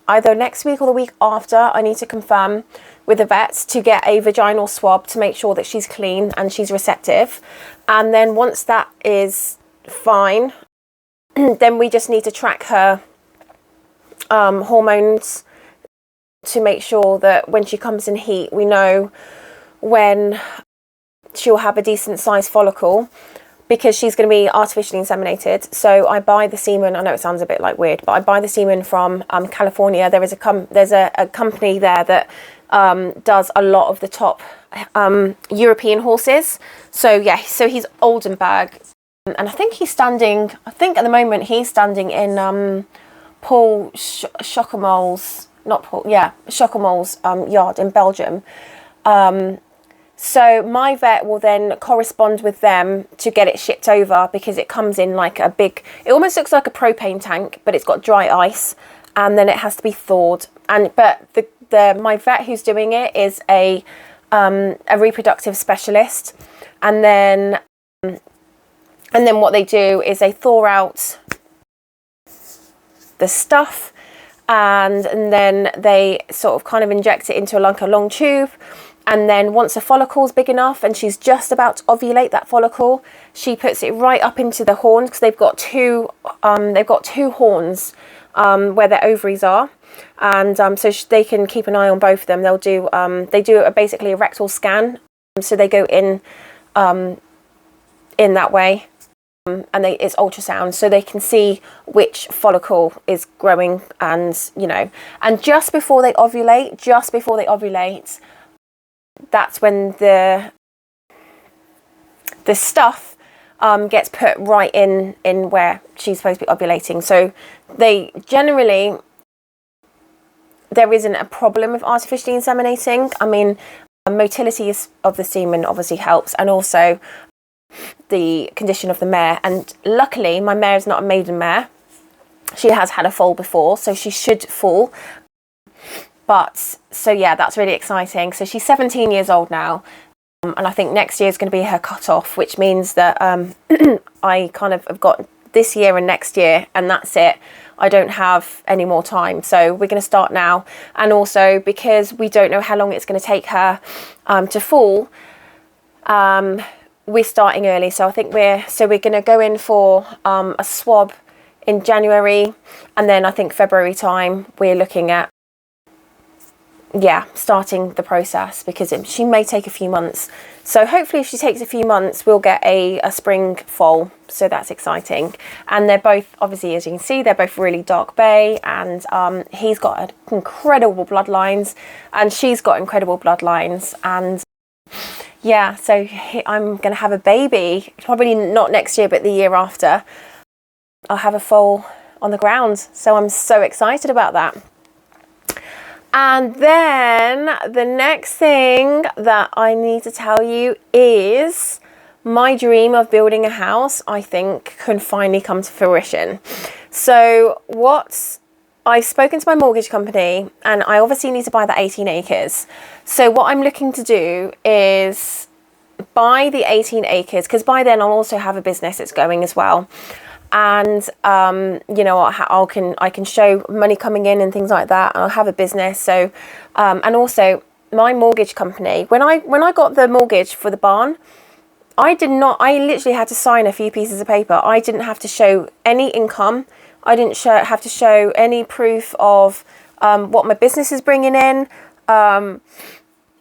either next week or the week after. I need to confirm with the vets to get a vaginal swab to make sure that she's clean and she's receptive. And then once that is fine, then we just need to track her hormones, to make sure that when she comes in heat, we know when she'll have a decent sized follicle, because she's going to be artificially inseminated. So I buy the semen. I know it sounds a bit like weird, but I buy the semen from California. There's a company there that does a lot of the top European horses. So yeah, so he's Oldenburg, and I think he's standing. I think at the moment he's standing in Paul Schockelmole's. Not Paul, yeah, Schockelmole's yard in Belgium. So my vet will then correspond with them to get it shipped over, because it comes in like a big, it almost looks like a propane tank, but it's got dry ice, and then it has to be thawed. But my vet who's doing it is a reproductive specialist, and then what they do is they thaw out the stuff. And then they sort of kind of inject it into like a long tube, And then once the follicle's big enough and she's just about to ovulate that follicle, she puts it right up into the horns, because they've got two horns where their ovaries are. And so they can keep an eye on both of them. They'll do basically a rectal scan, so they go in that way, and it's ultrasound, so they can see which follicle is growing, and and just before they ovulate, that's when the stuff gets put right in where she's supposed to be ovulating. So they generally, there isn't a problem with artificially inseminating. I mean, motility of the semen obviously helps, and also the condition of the mare. And luckily, my mare is not a maiden mare. She has had a foal before, so she should fall. But so yeah, that's really exciting. So she's 17 years old now, and I think next year is going to be her cutoff, which means that I kind of have got this year and next year, and that's it. I don't have any more time, so we're going to start now. And also, because we don't know how long it's going to take her to fall, we're starting early. So I think we're going to go in for a swab in January, and then I think February time we're looking at starting the process, because she may take a few months. So hopefully if she takes a few months, we'll get a spring foal. So that's exciting. And they're both, obviously, as you can see, they're both really dark bay, and he's got incredible bloodlines and she's got incredible bloodlines. And yeah, so I'm going to have a baby, probably not next year, but the year after. I'll have a foal on the ground. So I'm so excited about that. And then the next thing that I need to tell you is my dream of building a house, I think, can finally come to fruition. So I've spoken to my mortgage company, and I obviously need to buy the 18 acres. So what I'm looking to do is buy the 18 acres, because by then I'll also have a business that's going as well. And I can show money coming in and things like that. I'll have a business. So and also my mortgage company, when I got the mortgage for the barn, I literally had to sign a few pieces of paper. I didn't have to show any income. I didn't have to show any proof of what my business is bringing in. I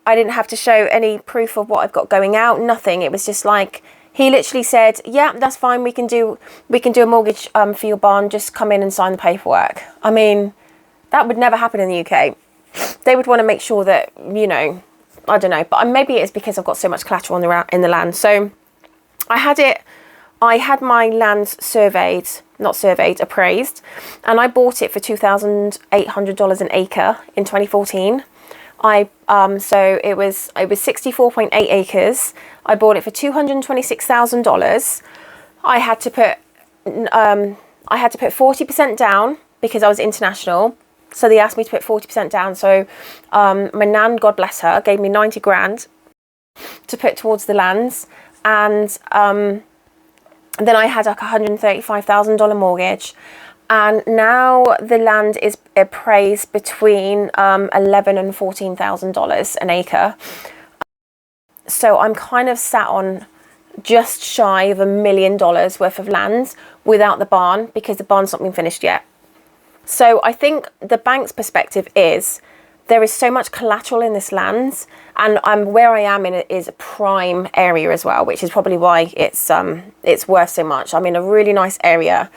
didn't have to show any proof of what I've got going out. Nothing. It was just like, he literally said, yeah, that's fine. We can do a mortgage for your barn. Just come in and sign the paperwork. I mean, that would never happen in the UK. They would want to make sure that, I don't know, but maybe it's because I've got so much collateral in the land. So I had my land appraised, and I bought it for $2,800 an acre in 2014. So it was 64.8 acres. I bought it for $226,000. I had to put 40% down because I was international. So they asked me to put 40% down. So my nan, God bless her, gave me 90 grand to put towards the lands, and then I had like a $135,000 mortgage. And now the land is appraised between $11,000 and $14,000 an acre. So I'm kind of sat on just shy of $1 million worth of land without the barn, because the barn's not been finished yet. So I think the bank's perspective is there is so much collateral in this land, and where I am in it is a prime area as well, which is probably why it's worth so much. I'm in a really nice area,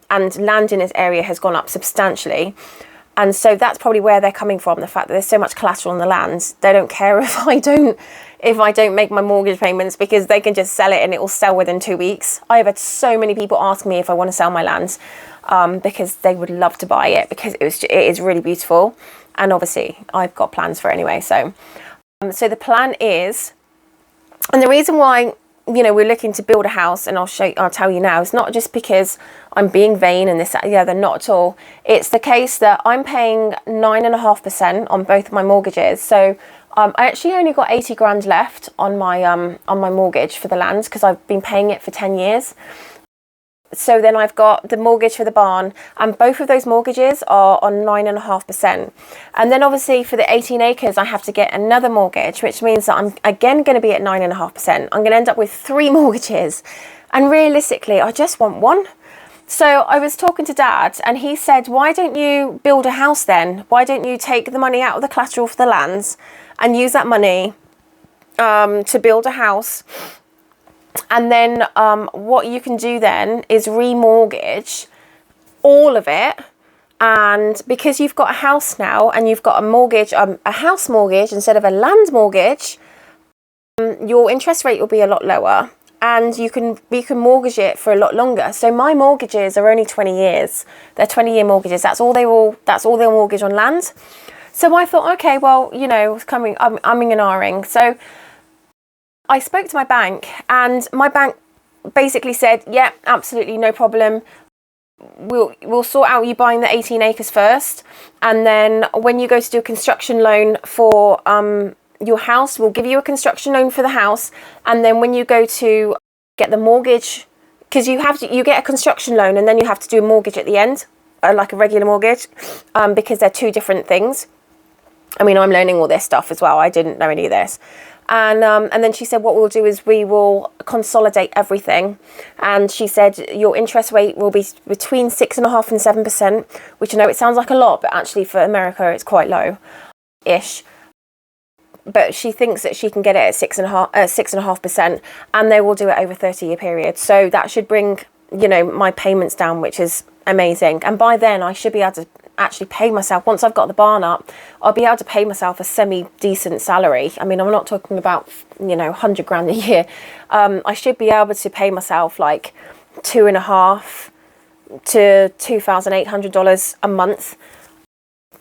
and land in this area has gone up substantially. And so that's probably where they're coming from, the fact that there's so much collateral on the land. They don't care if I don't make my mortgage payments, because they can just sell it and it will sell within 2 weeks. I have had so many people ask me if I want to sell my land, because they would love to buy it, because it is really beautiful. And obviously I've got plans for it anyway. So the plan is, and the reason why we're looking to build a house, and I'll tell you now, it's not just because I'm being vain and this, that, the other, not at all. It's the case that I'm paying 9.5% on both of my mortgages. So I actually only got 80 grand left on my mortgage for the land, because I've been paying it for 10 years. So then I've got the mortgage for the barn, and both of those mortgages are on 9.5%. And then obviously for the 18 acres, I have to get another mortgage, which means that I'm again going to be at 9.5%. I'm going to end up with 3 mortgages. And realistically, I just want one. So I was talking to Dad, and he said, why don't you build a house then? Why don't you take the money out of the collateral for the lands and use that money to build a house? And then what you can do then is remortgage all of it. And because you've got a house now and you've got a mortgage, a house mortgage instead of a land mortgage, your interest rate will be a lot lower, and you can mortgage it for a lot longer. So my mortgages are only 20 years. They're 20-year mortgages. That's all they'll mortgage on land. So I thought, okay, well, you know, I'm umming and ahhing. So I spoke to my bank, and my bank basically said, yeah, absolutely no problem. We'll sort out you buying the 18 acres first, and then when you go to do a construction loan for your house, we'll give you a construction loan for the house. And then when you go to get the mortgage, because you get a construction loan and then you have to do a mortgage at the end, like a regular mortgage, because they're 2 different things. I mean, I'm learning all this stuff as well. I didn't know any of this. And then she said, what we'll do is we will consolidate everything. And she said, your interest rate will be between 6.5% and 7%, which I know it sounds like a lot, but actually for America, it's quite low-ish. But she thinks that she can get it at 6.5%, and they will do it over a 30-year period. So that should bring, you know, my payments down, which is amazing. And by then I should be able to actually pay myself, once I've got the barn up, I'll be able to pay myself a semi-decent salary. I mean, I'm not talking about, you know, 100 grand a year. I should be able to pay myself like $2,500 to $2,800 a month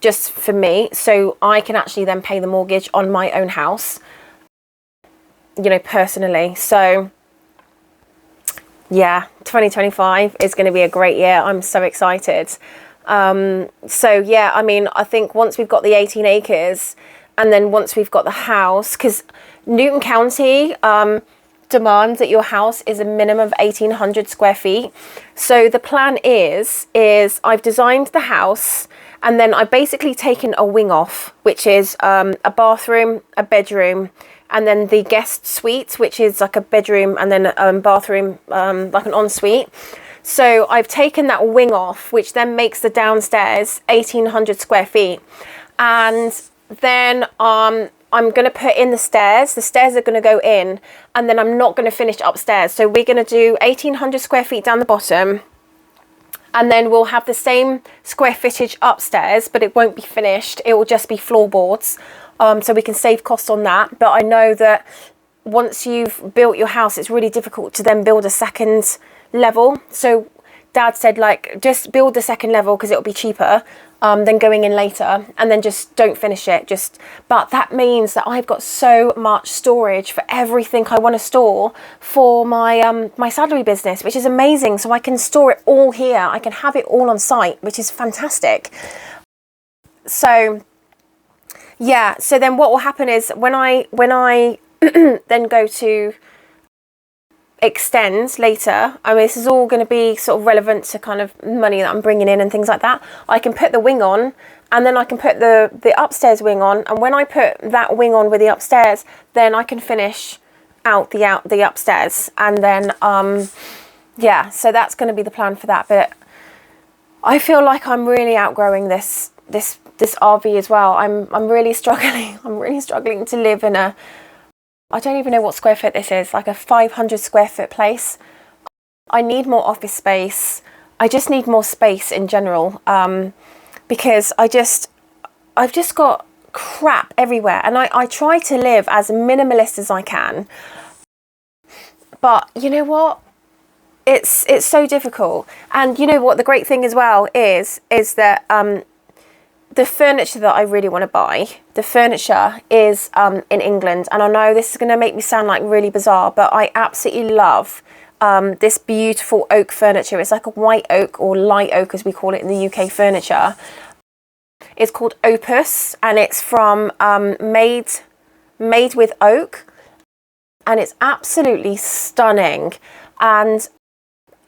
just for me, so I can actually then pay the mortgage on my own house, you know, personally. So yeah, 2025 is going to be a great year. I'm so excited. So yeah, I mean, I think once we've got the 18 acres, and then once we've got the house, because Newton County demands that your house is a minimum of 1,800 square feet. So the plan is I've designed the house, and then I've basically taken a wing off, which is a bathroom, a bedroom, and then the guest suite, which is like a bedroom and then a bathroom, like an ensuite. So I've taken that wing off, which then makes the downstairs 1,800 square feet. And then I'm going to put in the stairs. The stairs are going to go in, and then I'm not going to finish upstairs. So we're going to do 1,800 square feet down the bottom, and then we'll have the same square footage upstairs, but it won't be finished. It will just be floorboards. So we can save costs on that. But I know that once you've built your house, it's really difficult to then build a second level. So Dad said, like, just build the second level because it'll be cheaper than going in later, and then just don't finish it. But that means that I've got so much storage for everything I want to store for my my saddlery business, which is amazing. So I can store it all here. I can have it all on site, which is fantastic. So yeah, so then what will happen is when I then go to extend later, I mean, this is all going to be sort of relevant to kind of money that I'm bringing in and things like that. I can put the wing on, and then I can put the upstairs wing on, and when I put that wing on with the upstairs, then I can finish out the upstairs. And then yeah, so that's going to be the plan for that. But I feel like I'm really outgrowing this RV as well. I'm really struggling. I'm really struggling to live in a, I don't even know what square foot this is, like a 500 square foot place. I need more office space. I just need more space in general, because I've just got crap everywhere, and I try to live as minimalist as I can. But you know what? It's so difficult. And you know what? The great thing as well is that the furniture that I really want to buy, the furniture is in England. And I know this is going to make me sound like really bizarre, but I absolutely love this beautiful oak furniture. It's like a white oak, or light oak as we call it in the UK furniture. It's called Opus, and it's from Made with Oak, and it's absolutely stunning. And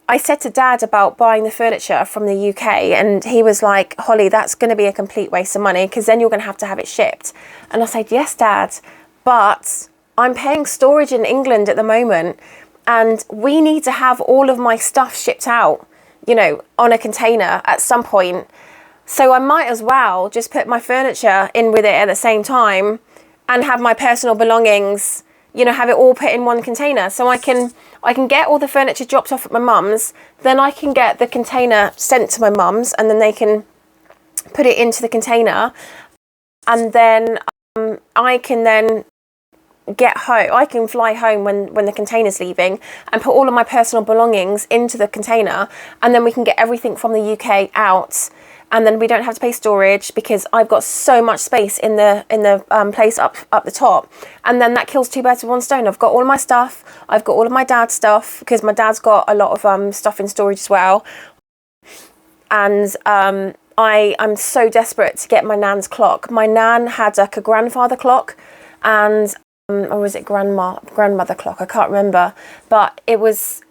I said to Dad about buying the furniture from the UK, and he was like, Holly, that's going to be a complete waste of money because then you're going to have it shipped. And I said, yes, Dad, but I'm paying storage in England at the moment, and we need to have all of my stuff shipped out, you know, on a container at some point. So I might as well just put my furniture in with it at the same time and have my personal belongings, you know, have it all put in one container. So I can get all the furniture dropped off at my mum's, then I can get the container sent to my mum's, and then they can put it into the container, and then I can then get home. I can fly home when the container's leaving and put all of my personal belongings into the container, and then we can get everything from the UK out, and then we don't have to pay storage because I've got so much space in the place up the top, and then that kills two birds with one stone. I've got all of my stuff. I've got all of my dad's stuff because my dad's got a lot of stuff in storage as well, and I'm so desperate to get my nan's clock. My nan had like a grandfather clock, and or was it grandmother clock? I can't remember, but it's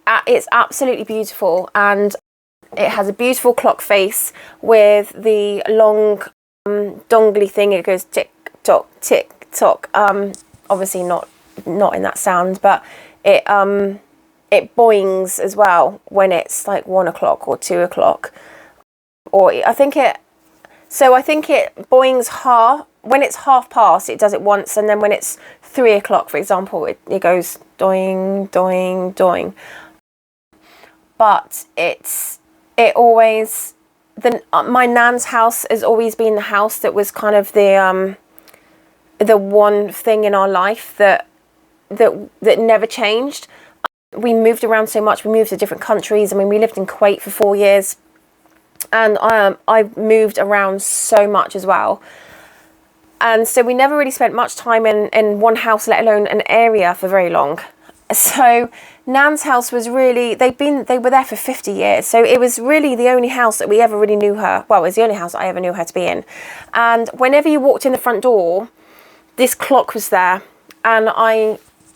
absolutely beautiful, and it has a beautiful clock face with the long dongly thing. It goes tick tock, tick tock. Obviously not in that sound, but it boings as well when it's like 1 o'clock or 2 o'clock, or I think it boings when it's half past. It does it once, and then when it's 3 o'clock, for example, it goes doing, doing, doing. But my nan's house has always been the house that was kind of the one thing in our life that never changed. We moved around so much. We moved to different countries. I mean, we lived in Kuwait for 4 years, and I moved around so much as well. And so we never really spent much time in one house, let alone an area, for very long. So Nan's house was really, they were there for 50 years. So it was really the only house that we ever really knew her. Well, it was the only house I ever knew her to be in. And whenever you walked in the front door, this clock was there. And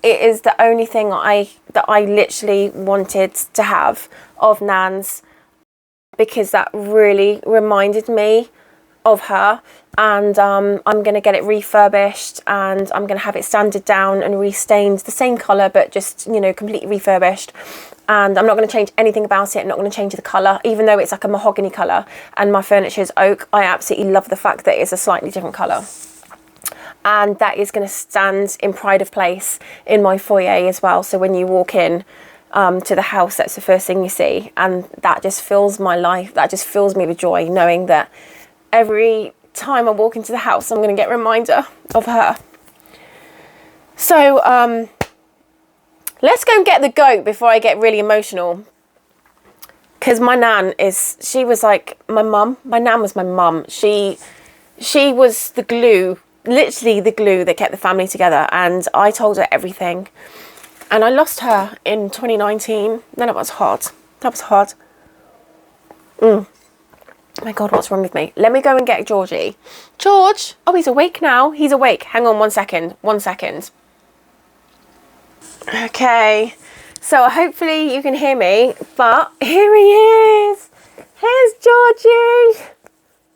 it is the only thing that I literally wanted to have of Nan's, because that really reminded me of her. And I'm going to get it refurbished, and I'm going to have it sanded down and restained the same colour, but just, you know, completely refurbished. And I'm not going to change anything about it. I'm not going to change the colour, even though it's like a mahogany colour and my furniture is oak. I absolutely love the fact that it's a slightly different colour. And that is going to stand in pride of place in my foyer as well. So when you walk in to the house, that's the first thing you see. And that just fills my life. That just fills me with joy, knowing that every time I walk into the house, I'm going to get a reminder of her. So let's go and get the goat before I get really emotional, because my nan she was like my mum. My nan was my mum. She was the glue, literally the glue that kept the family together, and I told her everything. And I lost her in 2019. Then it was hard. That was hard. Oh my God, what's wrong with me? Let me go and get Georgie. George! Oh, he's awake now. He's awake. Hang on 1 second. 1 second. Okay. So hopefully you can hear me, but here he is. Here's Georgie.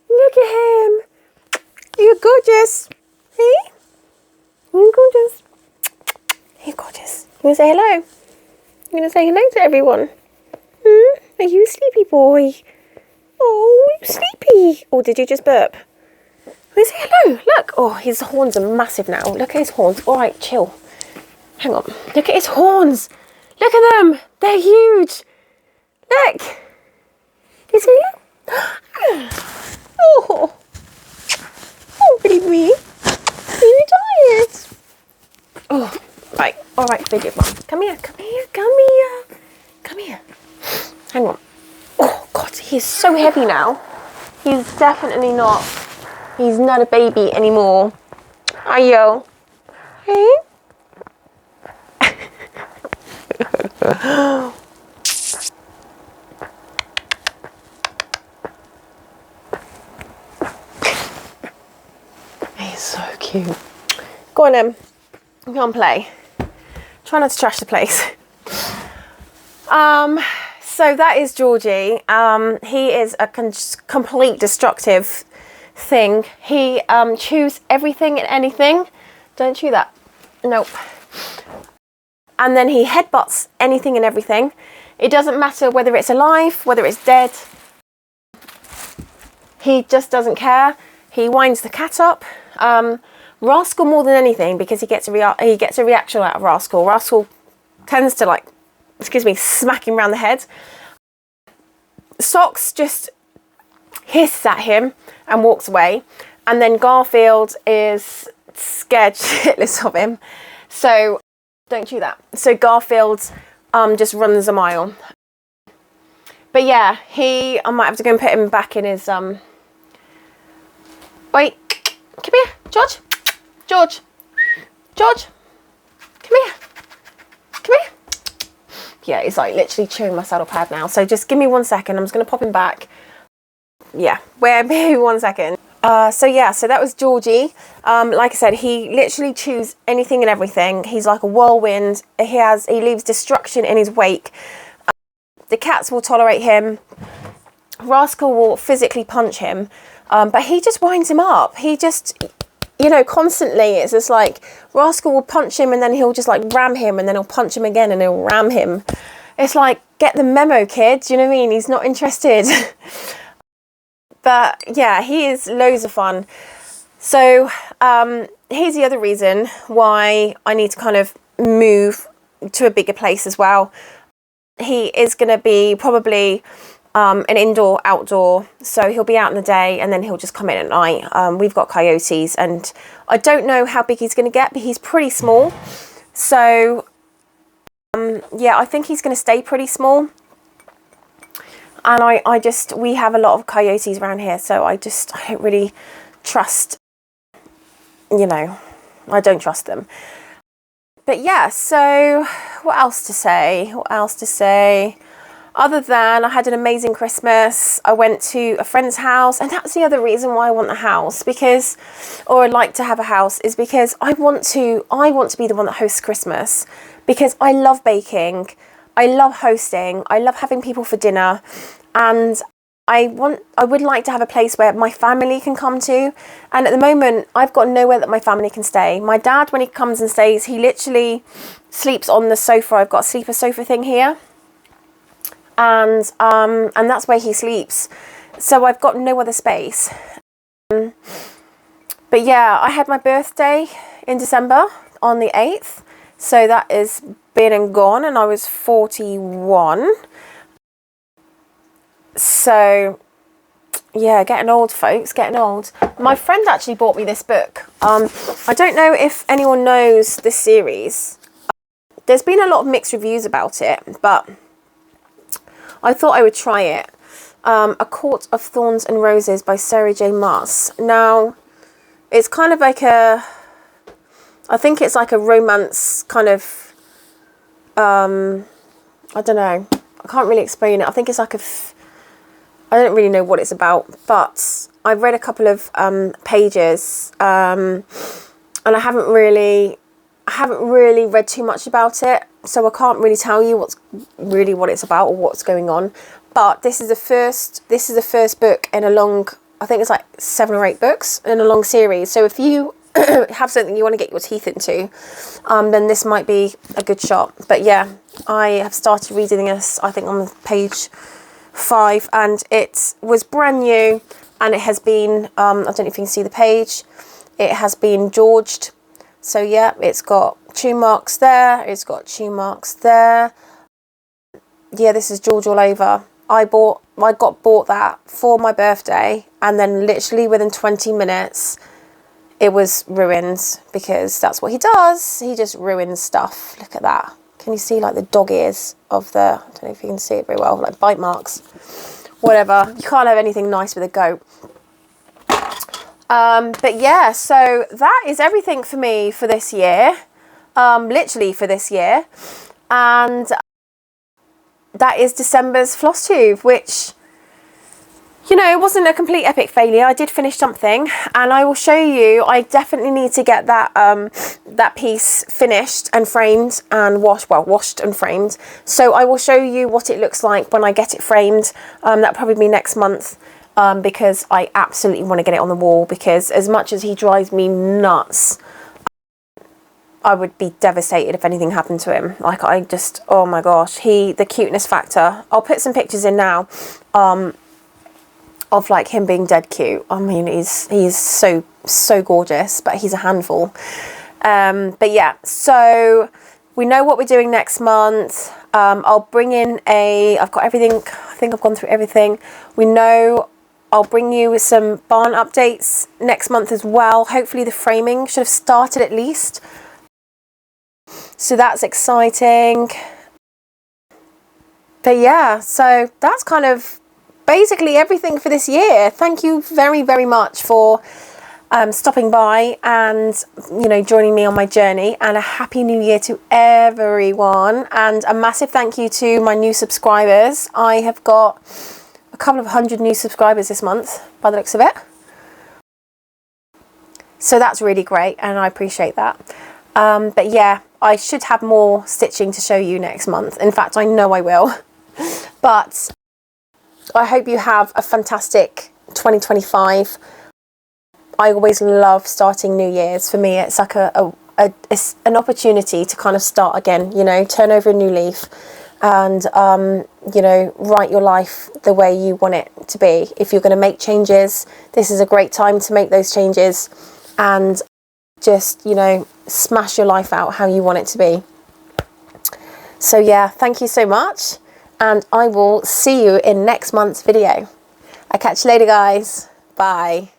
Look at him. You're gorgeous. Hey? You're gorgeous. You're gorgeous. You want to say hello? You want to say hello to everyone? Are you a sleepy boy? Oh, you sleepy. Or did you just burp? Say hello. Look. Oh, his horns are massive now. Look at his horns. All right, chill. Hang on. Look at his horns. Look at them. They're huge. Look. You see it? Oh. Oh, baby. Are you tired? Oh, right. All right, big mum. Come here. Come here. Come here. Come here. Hang on. Oh, God, he's so heavy now. He's definitely not. He's not a baby anymore. Are you? Hey? He's so cute. Go on, Go and play. Try not to trash the place. so that is Georgie. He is a complete destructive thing. He chews everything and anything. Don't chew that. Nope. And then he headbutts anything and everything. It doesn't matter whether it's alive, whether it's dead. He just doesn't care. He winds the cat up. Rascal more than anything, because he gets a reaction out of Rascal. Rascal tends to, like, smack him around the head. Socks just hisses at him and walks away. And then Garfield is scared shitless of him. So don't chew that. So Garfield just runs a mile. But yeah, I might have to go and put him back in his wait, come here, George. George. George. Come here. Come here. Yeah, he's like literally chewing my saddle pad now. So just give me 1 second. I'm just going to pop him back. Yeah, wait me 1 second. So that was Georgie. Like I said, he literally chews anything and everything. He's like a whirlwind. He leaves destruction in his wake. The cats will tolerate him. Rascal will physically punch him. But he just winds him up. He just, constantly, it's just like Rascal will punch him and then he'll just like ram him, and then he'll punch him again and he'll ram him. It's like, get the memo, kid. Do you know what I mean? He's not interested. But yeah, he is loads of fun. So here's the other reason why I need to kind of move to a bigger place as well. He is going to be probably an indoor, outdoor. So he'll be out in the day and then he'll just come in at night. We've got coyotes, and I don't know how big he's going to get, but he's pretty small. So yeah, I think he's going to stay pretty small. And we have a lot of coyotes around here, so I don't really trust, I don't trust them. But yeah, so what else to say? Other than I had an amazing Christmas. I went to a friend's house, and that's the other reason why I want a house, or I'd like to have a house, is because I want to be the one that hosts Christmas, because I love baking. I love hosting. I love having people for dinner, and I would like to have a place where my family can come to. And at the moment, I've got nowhere that my family can stay. My dad, when he comes and stays, he literally sleeps on the sofa. I've got a sleeper sofa thing here, and that's where he sleeps. So I've got no other space. But yeah, I had my birthday in December on the 8th. So that is been and gone, and I was 41. So yeah, getting old, folks, getting old. My friend actually bought me this book. I don't know if anyone knows this series. There's been a lot of mixed reviews about it, but I thought I would try it. A Court of Thorns and Roses by Sarah J. Maas. Now, it's kind of like I think it's like a romance kind of, I don't know. I can't really explain it. I think it's like I don't really know what it's about, but I've read a couple of pages, and I haven't really read too much about it, so I can't really tell you what it's about or what's going on. But this is the first book in a long, I think it's like 7 or 8 books in a long series. So if you have something you want to get your teeth into, then this might be a good shot. But yeah, I have started reading this, I think on page 5, and it was brand new, and it has been, I don't know if you can see the page, it has been Georged. So yeah, it's got chew marks there, it's got chew marks there. Yeah, this is George all over. I got bought that for my birthday, and then literally within 20 minutes it was ruined, because that's what he does. He just ruins stuff. Look at that. Can you see like the dog ears of the, I don't know if you can see it very well, like bite marks, whatever. You can't have anything nice with a goat. But yeah, so that is everything for me for this year, literally for this year. And that is December's Flosstube, which you know, it wasn't a complete epic failure. I did finish something, and I will show you. I definitely need to get that that piece finished and framed and washed and framed. So I will show you what it looks like when I get it framed. That'll probably be next month, because I absolutely want to get it on the wall, because as much as he drives me nuts, I would be devastated if anything happened to him. Like, I just, oh my gosh, the cuteness factor. I'll put some pictures in now, of like him being dead cute. I mean, he's so gorgeous, but he's a handful. But yeah, so we know what we're doing next month. I'll bring in I've got everything. I think I've gone through everything. We know I'll bring you with some barn updates next month as well. Hopefully the framing should have started at least. So that's exciting. But yeah, so that's kind of basically everything for this year. Thank you very, very much for stopping by and, you know, joining me on my journey, and a happy new year to everyone, and a massive thank you to my new subscribers. I have got a couple of 100 new subscribers this month by the looks of it, so that's really great and I appreciate that. But yeah, I should have more stitching to show you next month. In fact, I know I will. But I hope you have a fantastic 2025. I always love starting New Year's. For me, it's like it's an opportunity to kind of start again, you know, turn over a new leaf and, you know, write your life the way you want it to be. If you're going to make changes, this is a great time to make those changes and just, you know, smash your life out how you want it to be. So yeah, thank you so much. And I will see you in next month's video. I'll catch you later, guys. Bye.